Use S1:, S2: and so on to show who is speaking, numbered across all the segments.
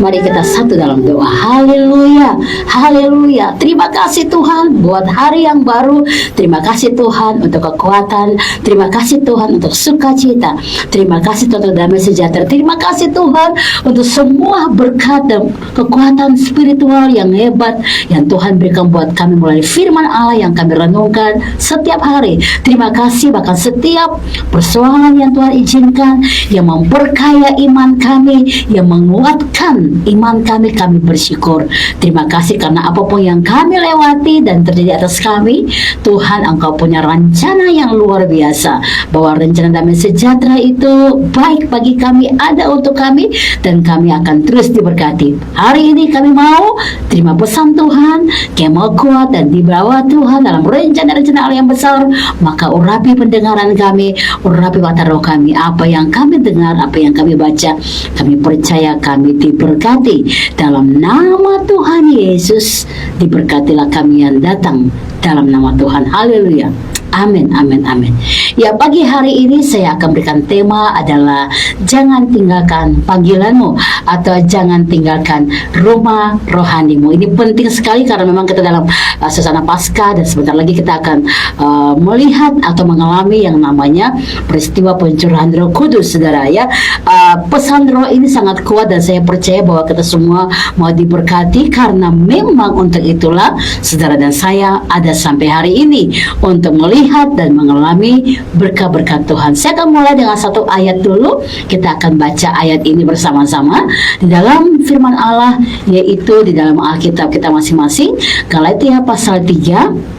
S1: Mari kita satu dalam doa. Haleluya, haleluya. Terima kasih Tuhan buat hari yang baru. Terima kasih Tuhan untuk kekuatan. Terima kasih Tuhan untuk sukacita. Terima kasih Tuhan untuk damai sejahtera. Terima kasih Tuhan untuk semua berkat dan kekuatan spiritual yang hebat yang Tuhan berikan buat kami melalui firman Allah yang kami renungkan setiap hari. Terima kasih bahkan setiap persoalan yang Tuhan izinkan yang memperkaya iman kami, yang menguatkan iman kami, kami bersyukur. Terima kasih karena apapun yang kami lewati dan terjadi atas kami, Tuhan Engkau punya rencana yang luar biasa, bahwa rencana damai sejahtera itu baik bagi kami, ada untuk kami, dan kami akan terus diberkati. Hari ini kami mau terima pesan Tuhan, kami mau kuat dan di bawah Tuhan dalam rencana-rencana Allah yang besar. Maka urapi pendengaran kami, urapi mata roh kami, apa yang kami dengar, apa yang kami baca, kami percaya kami diberkati dalam nama Tuhan Yesus. Diberkatilah kami yang datang dalam nama Tuhan. Haleluya. Amin, amin, amin. Ya, pagi hari ini saya akan berikan tema adalah jangan tinggalkan panggilanmu, atau jangan tinggalkan rumah rohanimu. Ini penting sekali karena memang kita dalam suasana Paskah, dan sebentar lagi kita akan melihat atau mengalami yang namanya peristiwa pencurahan Roh Kudus, saudara ya. Pesan roh ini sangat kuat dan saya percaya bahwa kita semua mau diberkati, karena memang untuk itulah saudara dan saya ada sampai hari ini untuk melihat dan mengalami berkat-berkat Tuhan. Saya akan mulai dengan satu ayat dulu. Kita akan baca ayat ini bersama-sama di dalam firman Allah, yaitu di dalam Alkitab kita masing-masing. Galatia pasal 3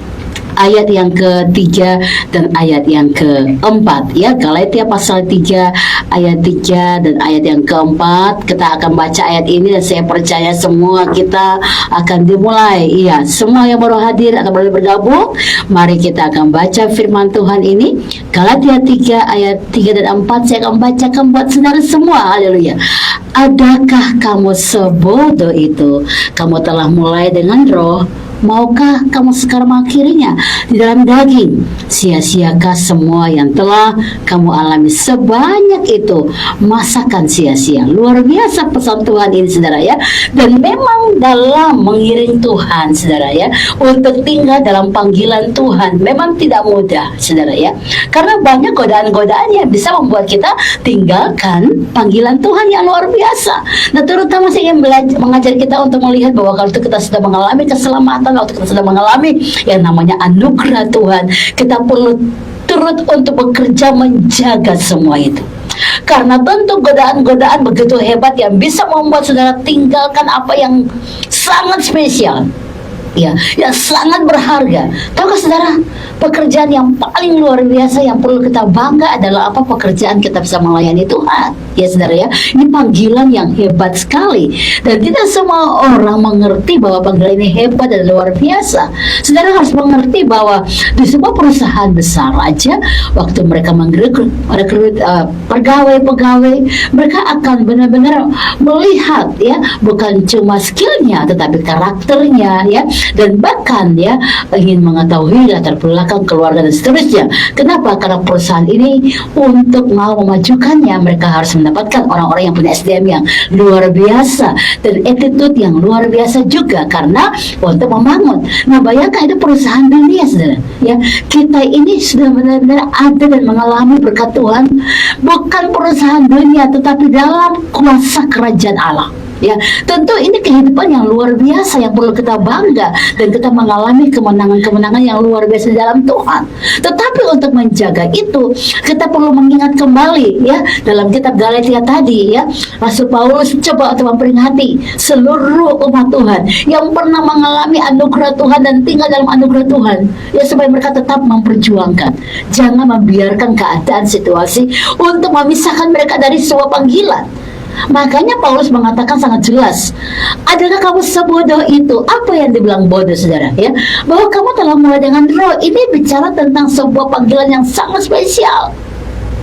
S1: ayat yang ketiga dan ayat yang keempat, ya. Galatia pasal 3 ayat 3 dan ayat yang keempat. Kita akan baca ayat ini dan saya percaya semua kita akan dimulai. Iya, semua yang baru hadir atau baru bergabung, mari kita akan baca firman Tuhan ini. Galatia 3 ayat 3 dan 4 saya akan bacakan buat saudara semua. Haleluya. Adakah kamu sebodoh itu? Kamu telah mulai dengan roh, maukah kamu sekarang mengakhirinya di dalam daging? Sia-siakah semua yang telah kamu alami sebanyak itu? Masakan sia-sia? Luar biasa pesan Tuhan ini, saudara ya. Dan memang dalam mengiring Tuhan, saudara ya, untuk tinggal dalam panggilan Tuhan memang tidak mudah, saudara ya. Karena banyak godaan-godaan yang bisa membuat kita tinggalkan panggilan Tuhan yang luar biasa. Nah, terutama saya ingin mengajar kita untuk melihat bahwa kalau kita sudah mengalami keselamatan, waktu kita sudah mengalami yang namanya anugerah Tuhan, kita perlu turut untuk bekerja menjaga semua itu. Karena tentu godaan-godaan begitu hebat yang bisa membuat saudara tinggalkan apa yang sangat spesial, ya, yang sangat berharga. Tahukah saudara, pekerjaan yang paling luar biasa yang perlu kita bangga adalah apa? Pekerjaan kita bisa melayani Tuhan, ya saudara ya. Ini panggilan yang hebat sekali, dan tidak semua orang mengerti bahwa panggilan ini hebat dan luar biasa. Saudara harus mengerti bahwa di sebuah perusahaan besar aja, waktu mereka merekrut pegawai-pegawai, mereka akan benar-benar melihat, ya, bukan cuma skillnya tetapi karakternya, ya, dan bahkan ya ingin mengetahui latar belakang keluarga dan seterusnya. Kenapa? Karena perusahaan ini untuk mau memajukannya, mereka harus mendapatkan orang-orang yang punya SDM yang luar biasa dan attitude yang luar biasa juga, karena untuk membangun. Nah, bayangkan itu perusahaan dunia, saudara ya. Kita ini sudah benar-benar ada dan mengalami berkat Tuhan, bukan perusahaan dunia tetapi dalam kuasa kerajaan Allah. Ya, tentu ini kehidupan yang luar biasa yang perlu kita bangga, dan kita mengalami kemenangan-kemenangan yang luar biasa dalam Tuhan. Tetapi untuk menjaga itu, kita perlu mengingat kembali, ya, dalam kitab Galatia tadi, ya, Rasul Paulus coba untuk memperingati seluruh umat Tuhan yang pernah mengalami anugerah Tuhan dan tinggal dalam anugerah Tuhan, ya, supaya mereka tetap memperjuangkan. Jangan membiarkan keadaan situasi untuk memisahkan mereka dari sebuah panggilan. Makanya Paulus mengatakan sangat jelas, adakah kamu sebodoh itu? Apa yang dibilang bodoh, saudara ya? Bahwa kamu telah mulai dengan roh. Ini bicara tentang sebuah panggilan yang sangat spesial,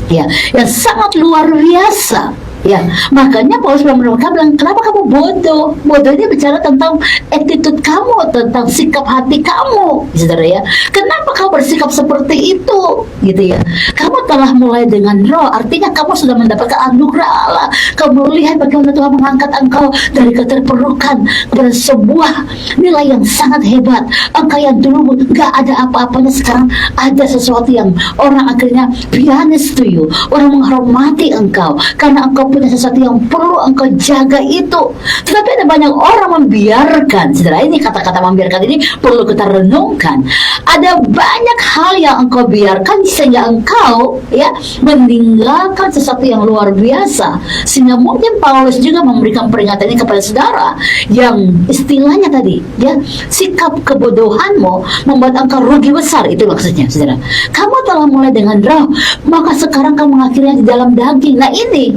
S1: ya, yang sangat luar biasa. Ya, makanya Paulus mereka bilang, kenapa kamu bodoh? Bodoh ini bicara tentang attitude kamu, tentang sikap hati kamu, saudara ya. Kenapa kamu bersikap seperti itu, gitu ya? Kamu telah mulai dengan roh, artinya kamu sudah mendapatkan anugerah Allah. Kamu lihat bagaimana Tuhan mengangkat engkau dari keterpurukan kepada sebuah nilai yang sangat hebat. Engkau yang dulu gak ada apa-apanya, sekarang ada sesuatu yang orang akhirnya pianist to you. Orang menghormati engkau karena engkau punya sesuatu yang perlu engkau jaga itu. Tetapi ada banyak orang membiarkan, saudara, ini kata-kata membiarkan ini perlu kita renungkan. Ada banyak hal yang engkau biarkan sehingga engkau ya meninggalkan sesuatu yang luar biasa. Sehingga mungkin Paulus juga memberikan peringatan ini kepada saudara yang istilahnya tadi ya, sikap kebodohanmu membuat engkau rugi besar, itu maksudnya saudara. Kamu telah mulai dengan roh, maka sekarang kamu mengakhirinya di dalam daging. Nah ini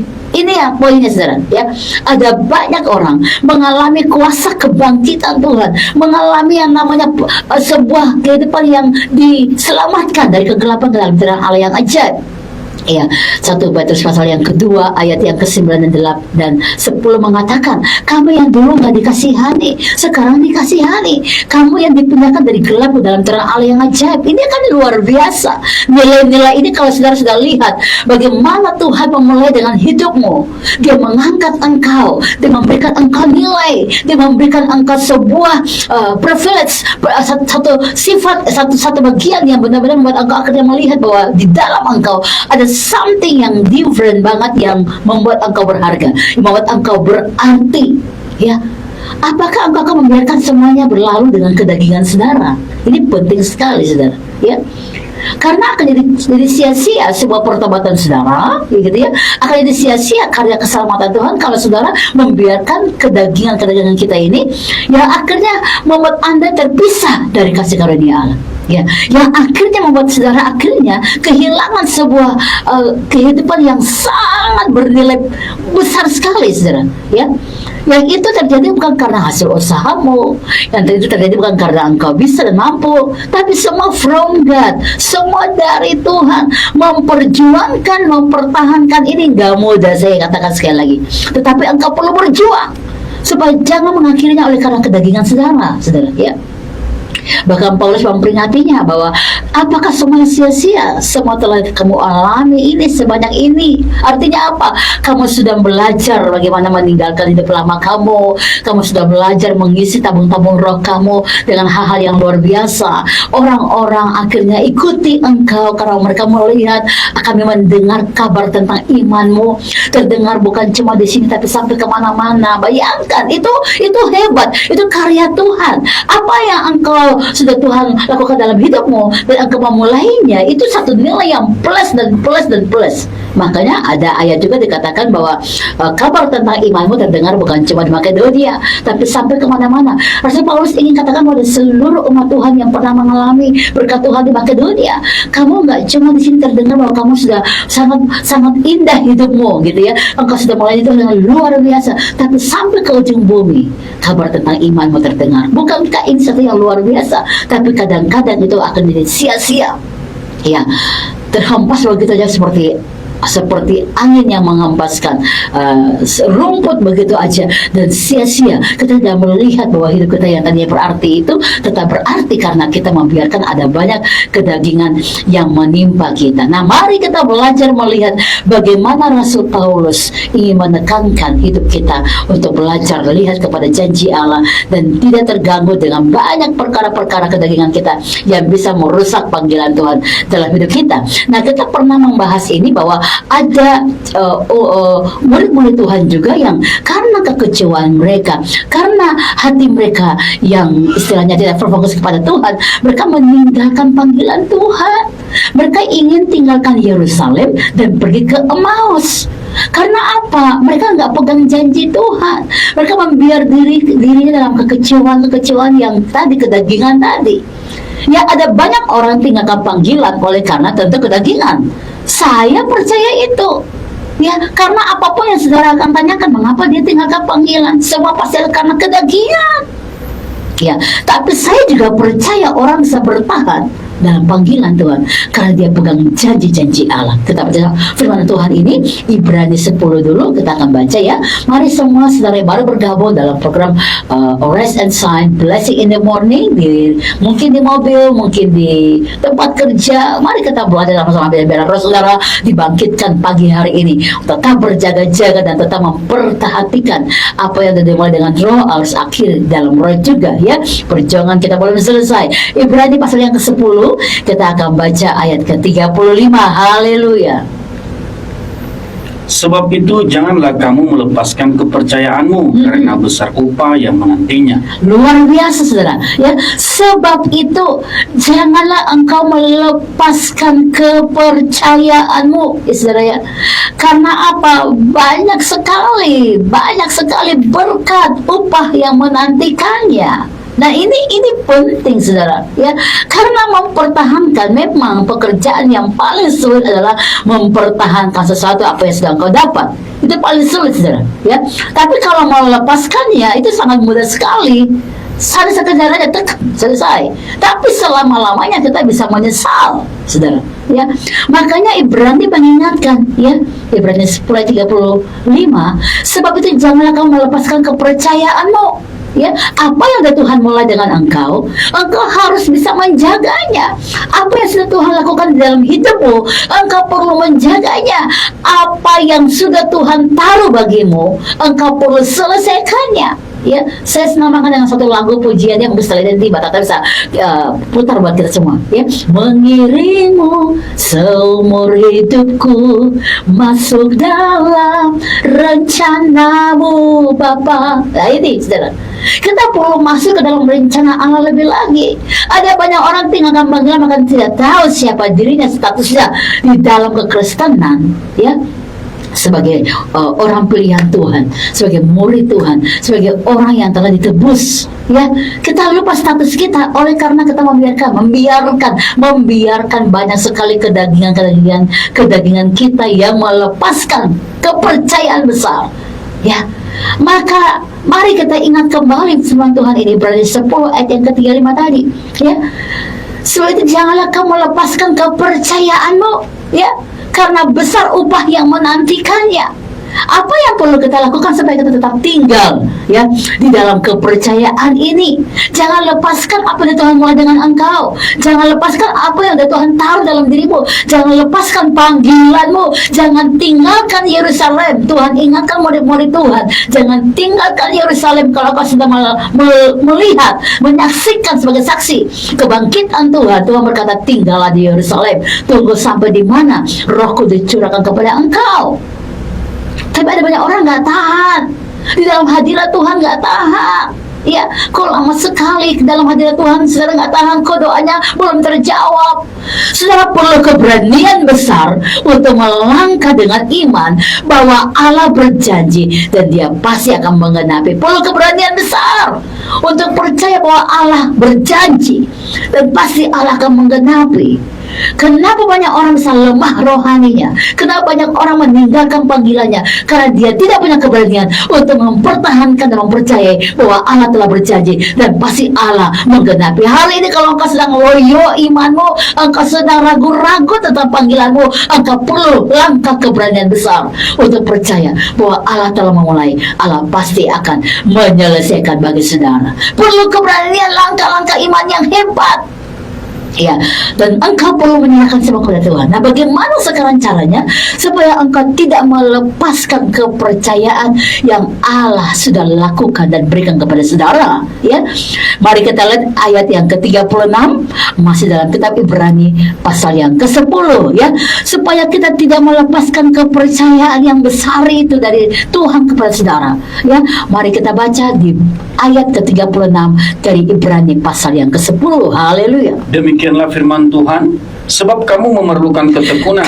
S1: ya poinnya saudara ya. Ada banyak orang mengalami kuasa kebangkitan Tuhan, mengalami yang namanya sebuah kehidupan yang diselamatkan dari kegelapan ke dalam terang Allah yang ajaib. Ya, 1 Petrus pasal yang kedua ayat yang ke-9 dan 10 mengatakan, kamu yang dulu gak dikasihani, sekarang dikasihani. Kamu yang dipindahkan dari gelap ke dalam terang Allah yang ajaib. Ini kan luar biasa. Nilai-nilai ini kalau saudara sudah lihat bagaimana Tuhan memulai dengan hidupmu. Dia mengangkat engkau, dia memberikan engkau nilai, dia memberikan engkau sebuah privilege, satu sifat, satu bagian yang benar-benar membuat engkau akhirnya melihat bahwa di dalam engkau ada something yang different banget yang membuat engkau berharga, yang membuat engkau berarti ya. Apakah engkau akan membiarkan semuanya berlalu dengan kedagingan saudara? Ini penting sekali saudara ya, karena akan jadi sia-sia sebuah pertobatan saudara gitu ya, akan jadi sia-sia karya keselamatan Tuhan kalau saudara membiarkan kedagingan kita ini yang akhirnya membuat Anda terpisah dari kasih karunia Allah ya, yang akhirnya membuat saudara akhirnya kehilangan sebuah kehidupan yang sangat bernilai besar sekali saudara ya. Yang itu terjadi bukan karena hasil usahamu, yang itu terjadi bukan karena engkau bisa dan mampu, tapi semua from God, semua dari Tuhan. Memperjuangkan, mempertahankan ini gak mudah, saya katakan sekali lagi, tetapi engkau perlu berjuang supaya jangan mengakhirinya oleh karena kedagingan saudara ya. Bahkan Paulus memperingatinya bahwa apakah semua sia-sia, semua telah kamu alami ini sebanyak ini. Artinya apa? Kamu sudah belajar bagaimana meninggalkan hidup lama kamu sudah belajar mengisi tabung-tabung roh kamu dengan hal-hal yang luar biasa. Orang-orang akhirnya ikuti engkau karena mereka melihat, kami mendengar kabar tentang imanmu, terdengar bukan cuma di sini tapi sampai kemana-mana. Bayangkan, itu hebat, itu karya Tuhan. Apa yang engkau sudah Tuhan lakukan dalam hidupmu dan engkau memulainya, itu satu nilai yang plus dan plus dan plus. Makanya ada ayat juga dikatakan bahwa kabar tentang imanmu terdengar bukan cuma di Makedonia tapi sampai kemana-mana. Rasul Paulus ingin katakan pada seluruh umat Tuhan yang pernah mengalami berkat Tuhan di Makedonia, kamu nggak cuma di sini terdengar bahwa kamu sudah sangat indah hidupmu gitu ya, engkau sudah mulai itu dengan luar biasa, tapi sampai ke ujung bumi kabar tentang imanmu terdengar. Bukankah ini satu yang luar biasa? Tapi kadang-kadang itu akan jadi sia-sia ya, terhempas begitu aja seperti angin yang menghempaskan rumput begitu aja dan sia-sia. Kita tidak melihat bahwa hidup kita yang tadinya berarti itu tetap berarti karena kita membiarkan ada banyak kedagingan yang menimpa kita. Nah, mari kita belajar melihat bagaimana Rasul Paulus ingin menekankan hidup kita untuk belajar melihat kepada janji Allah dan tidak terganggu dengan banyak perkara-perkara kedagingan kita yang bisa merusak panggilan Tuhan dalam hidup kita. Nah, kita pernah membahas ini bahwa ada murid-murid Tuhan juga yang karena kekecewaan mereka, karena hati mereka yang istilahnya tidak berfokus kepada Tuhan, mereka meninggalkan panggilan Tuhan. Mereka ingin tinggalkan Yerusalem dan pergi ke Emmaus. Karena apa? Mereka nggak pegang janji Tuhan. Mereka membiar dirinya dalam kekecewaan yang tadi, kedagingan tadi. Ya, ada banyak orang tinggalkan panggilan oleh karena tentu kedagingan. Saya percaya itu ya, karena apapun yang saudara akan tanyakan mengapa dia tinggalkan panggilan, semua pasti karena kedagingan ya. Tapi saya juga percaya orang bisa bertahan dalam panggilan Tuhan, karena dia pegang janji-janji Allah. Kita baca firman Tuhan ini Ibrani 10 dulu, kita akan baca ya. Mari semua saudara yang baru bergabung dalam program Rest and Shine, Blessing in the Morning, mungkin di mobil, mungkin di tempat kerja. Mari kita belajar sama-sama biar saudara dibangkitkan pagi hari ini, tetap berjaga-jaga dan tetap memperhatikan apa yang dimulai dengan roh harus akhir dalam roh juga ya. Perjuangan kita belum selesai. Ibrani pasal yang ke-10, kita akan baca ayat ke-35. Haleluya.
S2: Sebab itu janganlah kamu melepaskan kepercayaanmu karena besar upah yang menantinya.
S1: Luar biasa saudara ya. Sebab itu janganlah engkau melepaskan kepercayaanmu saudara ya. Karena apa? Banyak sekali berkat upah yang menantikannya. Nah ini penting saudara ya, karena mempertahankan, memang pekerjaan yang paling sulit adalah mempertahankan sesuatu apa yang sedang kau dapat. Itu paling sulit saudara ya. Tapi kalau mau melepaskannya itu sangat mudah sekali. Satu sekedar aja tek, selesai. Tapi selama-lamanya kita bisa menyesal saudara ya. Makanya Ibrani mengingatkan ya, Ibrani 10:35, sebab itu janganlah kamu melepaskan kepercayaanmu ya. Apa yang sudah Tuhan mulai dengan engkau harus bisa menjaganya. Apa yang sudah Tuhan lakukan di dalam hidupmu, engkau perlu menjaganya. Apa yang sudah Tuhan taruh bagimu, engkau perlu selesaikannya ya. Saya namakan dengan satu lagu pujiannya, mungkin setelah ini tiba kita bisa putar buat kita semua ya. Mengiringmu seumur hidupku, masuk dalam rencanamu Bapa. Nah ini saudara, kita perlu masuk ke dalam rencana Allah lebih lagi. Ada banyak orang tinggalkan panggilan maka tidak tahu siapa dirinya, statusnya di dalam kekristenan ya, sebagai orang pilihan Tuhan, sebagai murid Tuhan, sebagai orang yang telah ditebus ya. Kita lupa status kita oleh karena kita membiarkan banyak sekali kedagingan kita yang melepaskan kepercayaan besar ya. Maka mari kita ingat kembali firman Tuhan ini, Ibrani 10 ayat yang ke-35 tadi ya. Sebab itu janganlah kamu lepaskan kepercayaanmu ya, karena besar upah yang menantikannya. Apa yang perlu kita lakukan supaya kita tetap tinggal ya di dalam kepercayaan ini? Jangan lepaskan apa yang Tuhan mulai dengan engkau. Jangan lepaskan apa yang Tuhan taruh dalam dirimu. Jangan lepaskan panggilanmu. Jangan tinggalkan Yerusalem. Tuhan ingatkan murid-murid Tuhan, jangan tinggalkan Yerusalem kalau kau sedang melihat, menyaksikan sebagai saksi kebangkitan Tuhan. Tuhan berkata, tinggallah di Yerusalem. Tunggu sampai di mana Rohku dicurahkan kepada engkau. Tapi ada banyak orang nggak tahan di dalam hadirat Tuhan, nggak tahan ya. Kok lama sekali ke dalam hadirat Tuhan, saudara nggak tahan, kok doanya belum terjawab. Saudara perlu keberanian besar untuk melangkah dengan iman bahwa Allah berjanji dan Dia pasti akan menggenapi. Perlu keberanian besar untuk percaya bahwa Allah berjanji dan pasti Allah akan menggenapi. Kenapa banyak orang bisa lemah rohaninya? Kenapa banyak orang meninggalkan panggilannya? Karena dia tidak punya keberanian untuk mempertahankan dan mempercayai bahwa Allah telah berjanji dan pasti Allah menggenapi. Hari ini kalau engkau sedang loyo imanmu, engkau sedang ragu-ragu tentang panggilanmu, engkau perlu langkah keberanian besar untuk percaya bahwa Allah telah memulai, Allah pasti akan menyelesaikan bagi saudara. Perlu keberanian, langkah-langkah iman yang hebat ya, dan engkau perlu menyerahkan semua kepada Tuhan. Nah, bagaimana sekarang caranya supaya engkau tidak melepaskan kepercayaan yang Allah sudah lakukan dan berikan kepada saudara ya? Mari kita lihat ayat yang ke-36 masih dalam kitab Ibrani pasal yang ke-10 ya, supaya kita tidak melepaskan kepercayaan yang besar itu dari Tuhan kepada saudara ya. Mari kita baca di ayat ke-36 dari Ibrani pasal yang ke-10. Haleluya.
S2: Demikianlah firman Tuhan, sebab kamu memerlukan ketekunan,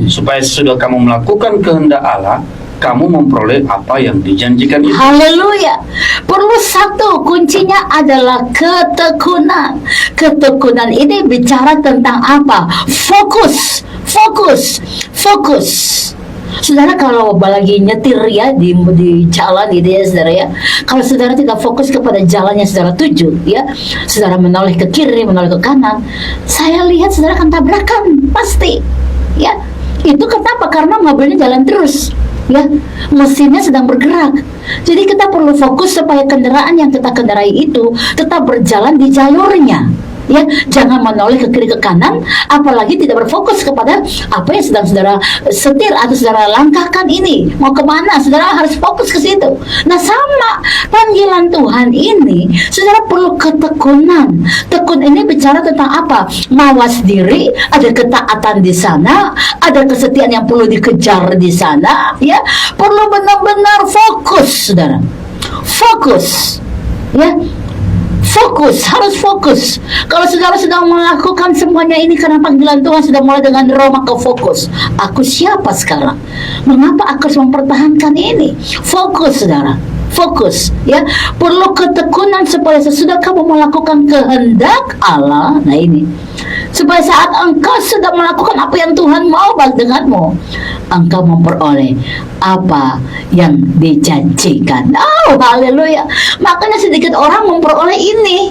S2: supaya sesudah kamu melakukan kehendak Allah, kamu memperoleh apa yang dijanjikan itu.
S1: Haleluya. Perlu satu, kuncinya adalah ketekunan. Ketekunan ini bicara tentang apa? Fokus. Saudara kalau lagi nyetir ya di jalan gitu ya saudara ya, kalau saudara tidak fokus kepada jalan yang saudara tuju ya, saudara menoleh ke kiri, menoleh ke kanan, saya lihat saudara akan tabrakan pasti ya. Itu kenapa? Karena mobilnya jalan terus ya, mesinnya sedang bergerak. Jadi kita perlu fokus supaya kendaraan yang kita kendarai itu tetap berjalan di jalurnya ya, jangan menoleh ke kiri ke kanan, apalagi tidak berfokus kepada apa yang sedang saudara setir atau saudara langkahkan ini mau kemana. Saudara harus fokus ke situ. Nah sama panggilan Tuhan ini, saudara perlu ketekunan. Tekun ini bicara tentang apa? Mawas diri, ada ketaatan di sana, ada kesetiaan yang perlu dikejar di sana ya, perlu benar-benar fokus saudara, fokus ya. Fokus, harus fokus. Kalau saudara sedang melakukan semuanya ini karena panggilan Tuhan sudah mulai dengan roh, maka fokus. Aku siapa sekarang? Mengapa aku harus mempertahankan ini? Fokus saudara, fokus ya. Perlu ketekunan supaya sesudah kamu melakukan kehendak Allah, nah ini, supaya saat engkau sudah melakukan apa yang Tuhan mau denganmu, engkau memperoleh apa yang dijanjikan. Oh, haleluya. Makanya sedikit orang memperoleh ini.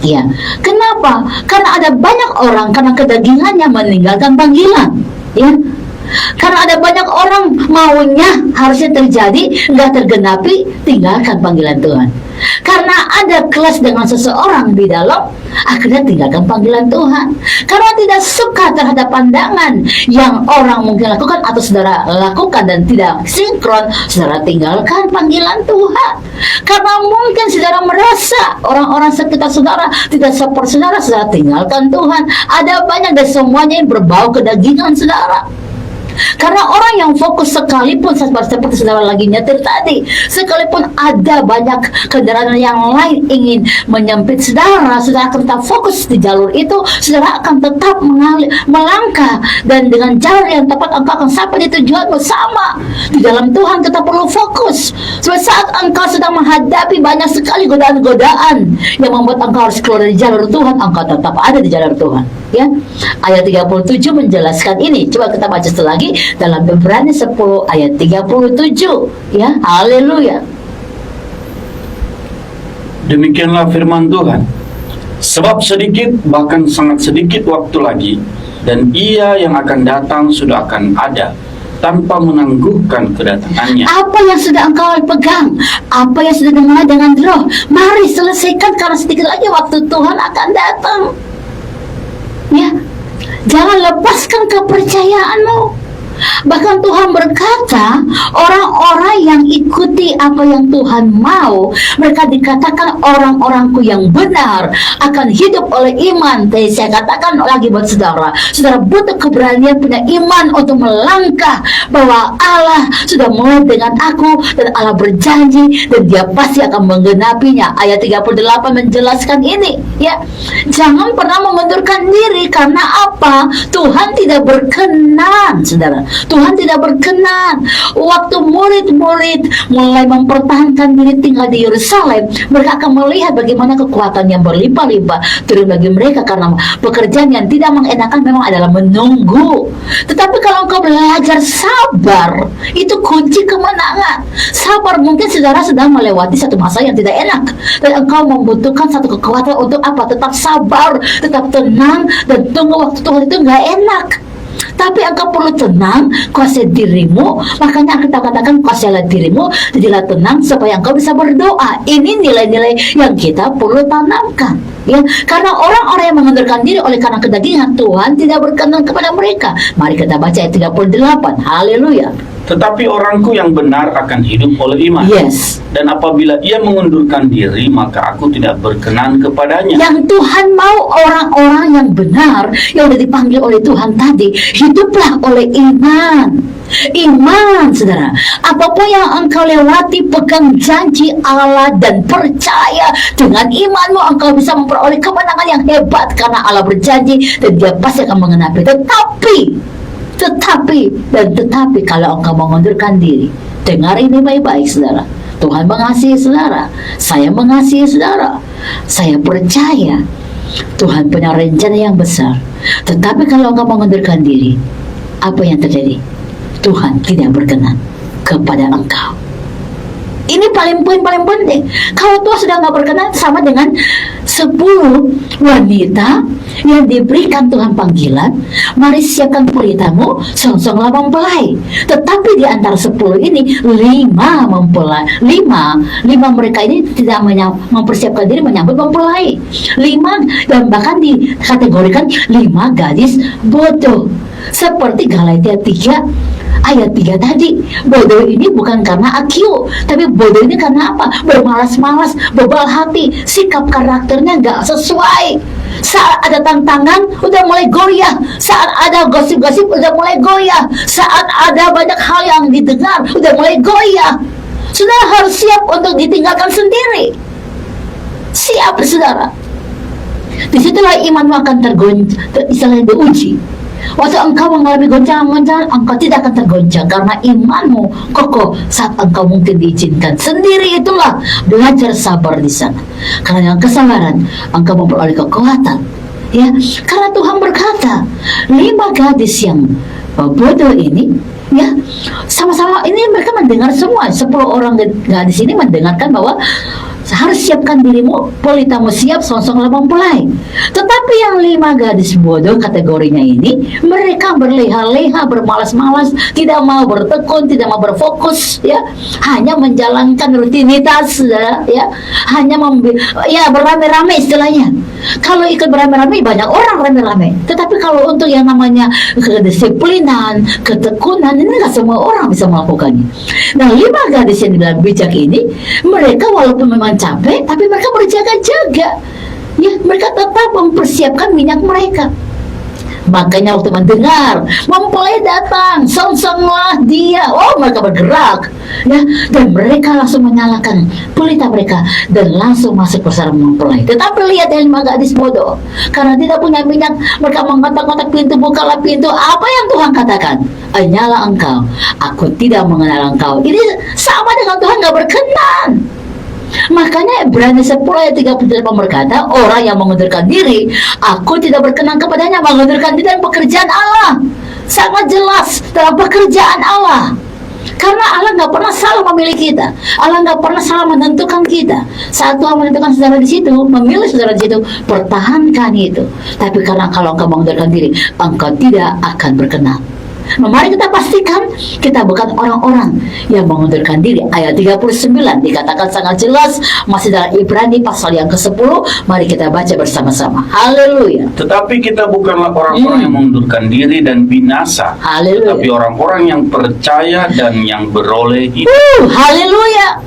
S1: Ya, kenapa? Karena ada banyak orang karena kedagingannya meninggalkan panggilan. Ya, karena ada banyak orang maunya harusnya terjadi, nggak tergenapi, tinggalkan panggilan Tuhan. Karena ada kelas dengan seseorang di dalam, akhirnya tinggalkan panggilan Tuhan. Karena tidak suka terhadap pandangan yang orang mungkin lakukan atau saudara lakukan dan tidak sinkron, saudara tinggalkan panggilan Tuhan. Karena mungkin saudara merasa orang-orang sekitar saudara tidak support saudara, saudara tinggalkan Tuhan. Ada banyak dan semuanya yang berbau kedagingan saudara. Karena orang yang fokus sekalipun seperti saudara lagi nyetir tadi, sekalipun ada banyak kendaraan yang lain ingin menyempit saudara, saudara akan tetap fokus di jalur itu, saudara akan tetap melangkah, dan dengan jalur yang tepat engkau akan sampai di tujuanmu. Sama di dalam Tuhan kita perlu fokus. Sebab saat engkau sedang menghadapi banyak sekali godaan-godaan yang membuat engkau harus keluar dari jalur Tuhan, engkau tetap ada di jalur Tuhan ya. Ayat 37 menjelaskan ini. Coba kita baca sekali lagi dalam Ibrani 10 ayat 37 ya. Haleluya.
S2: Demikianlah firman Tuhan. Sebab sedikit, bahkan sangat sedikit waktu lagi, dan Ia yang akan datang sudah akan ada, tanpa menangguhkan kedatangannya.
S1: Apa yang sudah engkau pegang, apa yang sudah dimulai dengan roh, mari selesaikan, karena sedikit lagi waktu Tuhan akan datang ya. Jangan lepaskan kepercayaanmu. Bahkan Tuhan berkata, orang-orang yang ikuti apa yang Tuhan mau, mereka dikatakan orang-orangku yang benar, akan hidup oleh iman. Tapi saya katakan lagi buat saudara, saudara butuh keberanian, punya iman untuk melangkah, bahwa Allah sudah mulai dengan aku, dan Allah berjanji, dan Dia pasti akan menggenapinya. Ayat 38 menjelaskan ini ya. Jangan pernah mengundurkan diri. Karena apa? Tuhan tidak berkenan saudara, Tuhan tidak berkenan. Waktu murid-murid mulai mempertahankan diri tinggal di Yerusalem, mereka akan melihat bagaimana kekuatan yang berlimpah-limpah turun bagi mereka, karena pekerjaan yang tidak mengenakan memang adalah menunggu. Tetapi kalau engkau belajar sabar, itu kunci kemenangan. Sabar, mungkin saudara sedang melewati satu masa yang tidak enak, dan engkau membutuhkan satu kekuatan untuk apa? Tetap sabar, tetap tenang, dan tunggu waktu Tuhan. Itu nggak enak. Tapi engkau perlu tenang, kuasai dirimu. Makanya kita katakan kuasailah dirimu, jadilah tenang supaya engkau bisa berdoa. Ini nilai-nilai yang kita perlu tanamkan ya. Karena orang-orang yang mengundurkan diri oleh karena kedagingan, Tuhan tidak berkenan kepada mereka. Mari kita baca ayat 38. Haleluya.
S2: Tetapi orangku yang benar akan hidup oleh iman.
S1: Yes.
S2: Dan apabila ia mengundurkan diri, maka aku tidak berkenan kepadanya.
S1: Yang Tuhan mau orang-orang yang benar, yang sudah dipanggil oleh Tuhan tadi, hiduplah oleh iman. Iman, saudara. Apapun yang engkau lewati, pegang janji Allah dan percaya. Dengan imanmu engkau bisa memperoleh kemenangan yang hebat, karena Allah berjanji dan Dia pasti akan mengenapi. Tetapi kalau engkau mengundurkan diri, dengar ini baik-baik saudara. Tuhan mengasihi saudara, saya mengasihi saudara, saya percaya Tuhan punya rencana yang besar. Tetapi kalau engkau mengundurkan diri, apa yang terjadi? Tuhan tidak berkenan kepada engkau. Ini poin paling penting. Kalau Tuhan sudah nggak berkenan, sama dengan 10 wanita yang diberikan Tuhan panggilan, mari siapkan pelitamu, songsonglah mempelai. Tetapi di antara 10 ini 5 mempelai, 5 mereka ini tidak mempersiapkan diri menyambut mempelai. 5, dan bahkan dikategorikan 5 gadis bodoh. Seperti Galatia 3 ayat 3 tadi, bodoh ini bukan karena IQ, tapi bodoh ini karena apa? Bermalas-malas, bebal hati, sikap karakternya nggak sesuai. Saat ada tantangan, udah mulai goyah. Saat ada gosip-gosip, udah mulai goyah. Saat ada banyak hal yang didengar, udah mulai goyah. Saudara harus siap untuk ditinggalkan sendiri. Siap, saudara. Disitulah imanmu akan istilahnya diuji. Waktu engkau mengalami goncangan-goncangan, engkau tidak akan tergoncang karena imanmu kokoh saat engkau mungkin diizinkan sendiri. Itulah belajar sabar di sana. Karena dengan kesabaran engkau memperoleh kekuatan. Ya, karena Tuhan berkata, 5 gadis yang bodoh ini, ya, sama-sama ini mereka mendengar semua. 10 orang gadis ini mendengarkan bahwa harus siapkan dirimu, pelitamu siap, songsonglah mempelai. Tetapi yang 5 gadis bodoh kategorinya ini, mereka berleha-leha, bermalas-malas, tidak mau bertekun, tidak mau berfokus, ya, hanya menjalankan rutinitas, ya, hanya beramai-ramai istilahnya. Kalau ikut beramai-ramai, banyak orang rame-rame. Tetapi kalau untuk yang namanya kedisiplinan, ketekunan, ini nggak semua orang bisa melakukannya. Nah, 5 gadis yang dibilang bijak ini, mereka walaupun memang capek, tapi mereka berjaga-jaga. Ya, mereka tetap mempersiapkan minyak mereka. Makanya waktu mendengar mempelai datang, songsonglah dia. Oh, mereka bergerak, ya, dan mereka langsung menyalakan pelita mereka dan langsung masuk bersama mempelai. Tetapi lihat yang 5 gadis bodoh, karena tidak punya minyak, mereka mengotak-ngotak pintu, bukalah pintu. Apa yang Tuhan katakan? Nyala engkau, aku tidak mengenal engkau. Ini sama dengan Tuhan gak berkenan. Makanya Ibrani 10 ayat 38 berkata, orang yang mengundurkan diri, aku tidak berkenan kepadanya. Mengundurkan diri dalam pekerjaan Allah, sangat jelas dalam pekerjaan Allah. Karena Allah nggak pernah salah memilih kita, Allah nggak pernah salah menentukan kita. Saat Tuhan menentukan saudara di situ, memilih saudara di situ, pertahankan itu. Tapi karena kalau engkau mengundurkan diri, engkau tidak akan berkenan. Mari kita pastikan kita bukan orang-orang yang mengundurkan diri. Ayat 39 dikatakan sangat jelas, masih dalam Ibrani pasal yang ke-10. Mari kita baca bersama-sama. Haleluya.
S2: Tetapi kita bukanlah orang-orang yang mengundurkan diri dan binasa,
S1: Haleluya.
S2: tetapi orang-orang yang percaya dan yang beroleh hidup.
S1: Haleluya.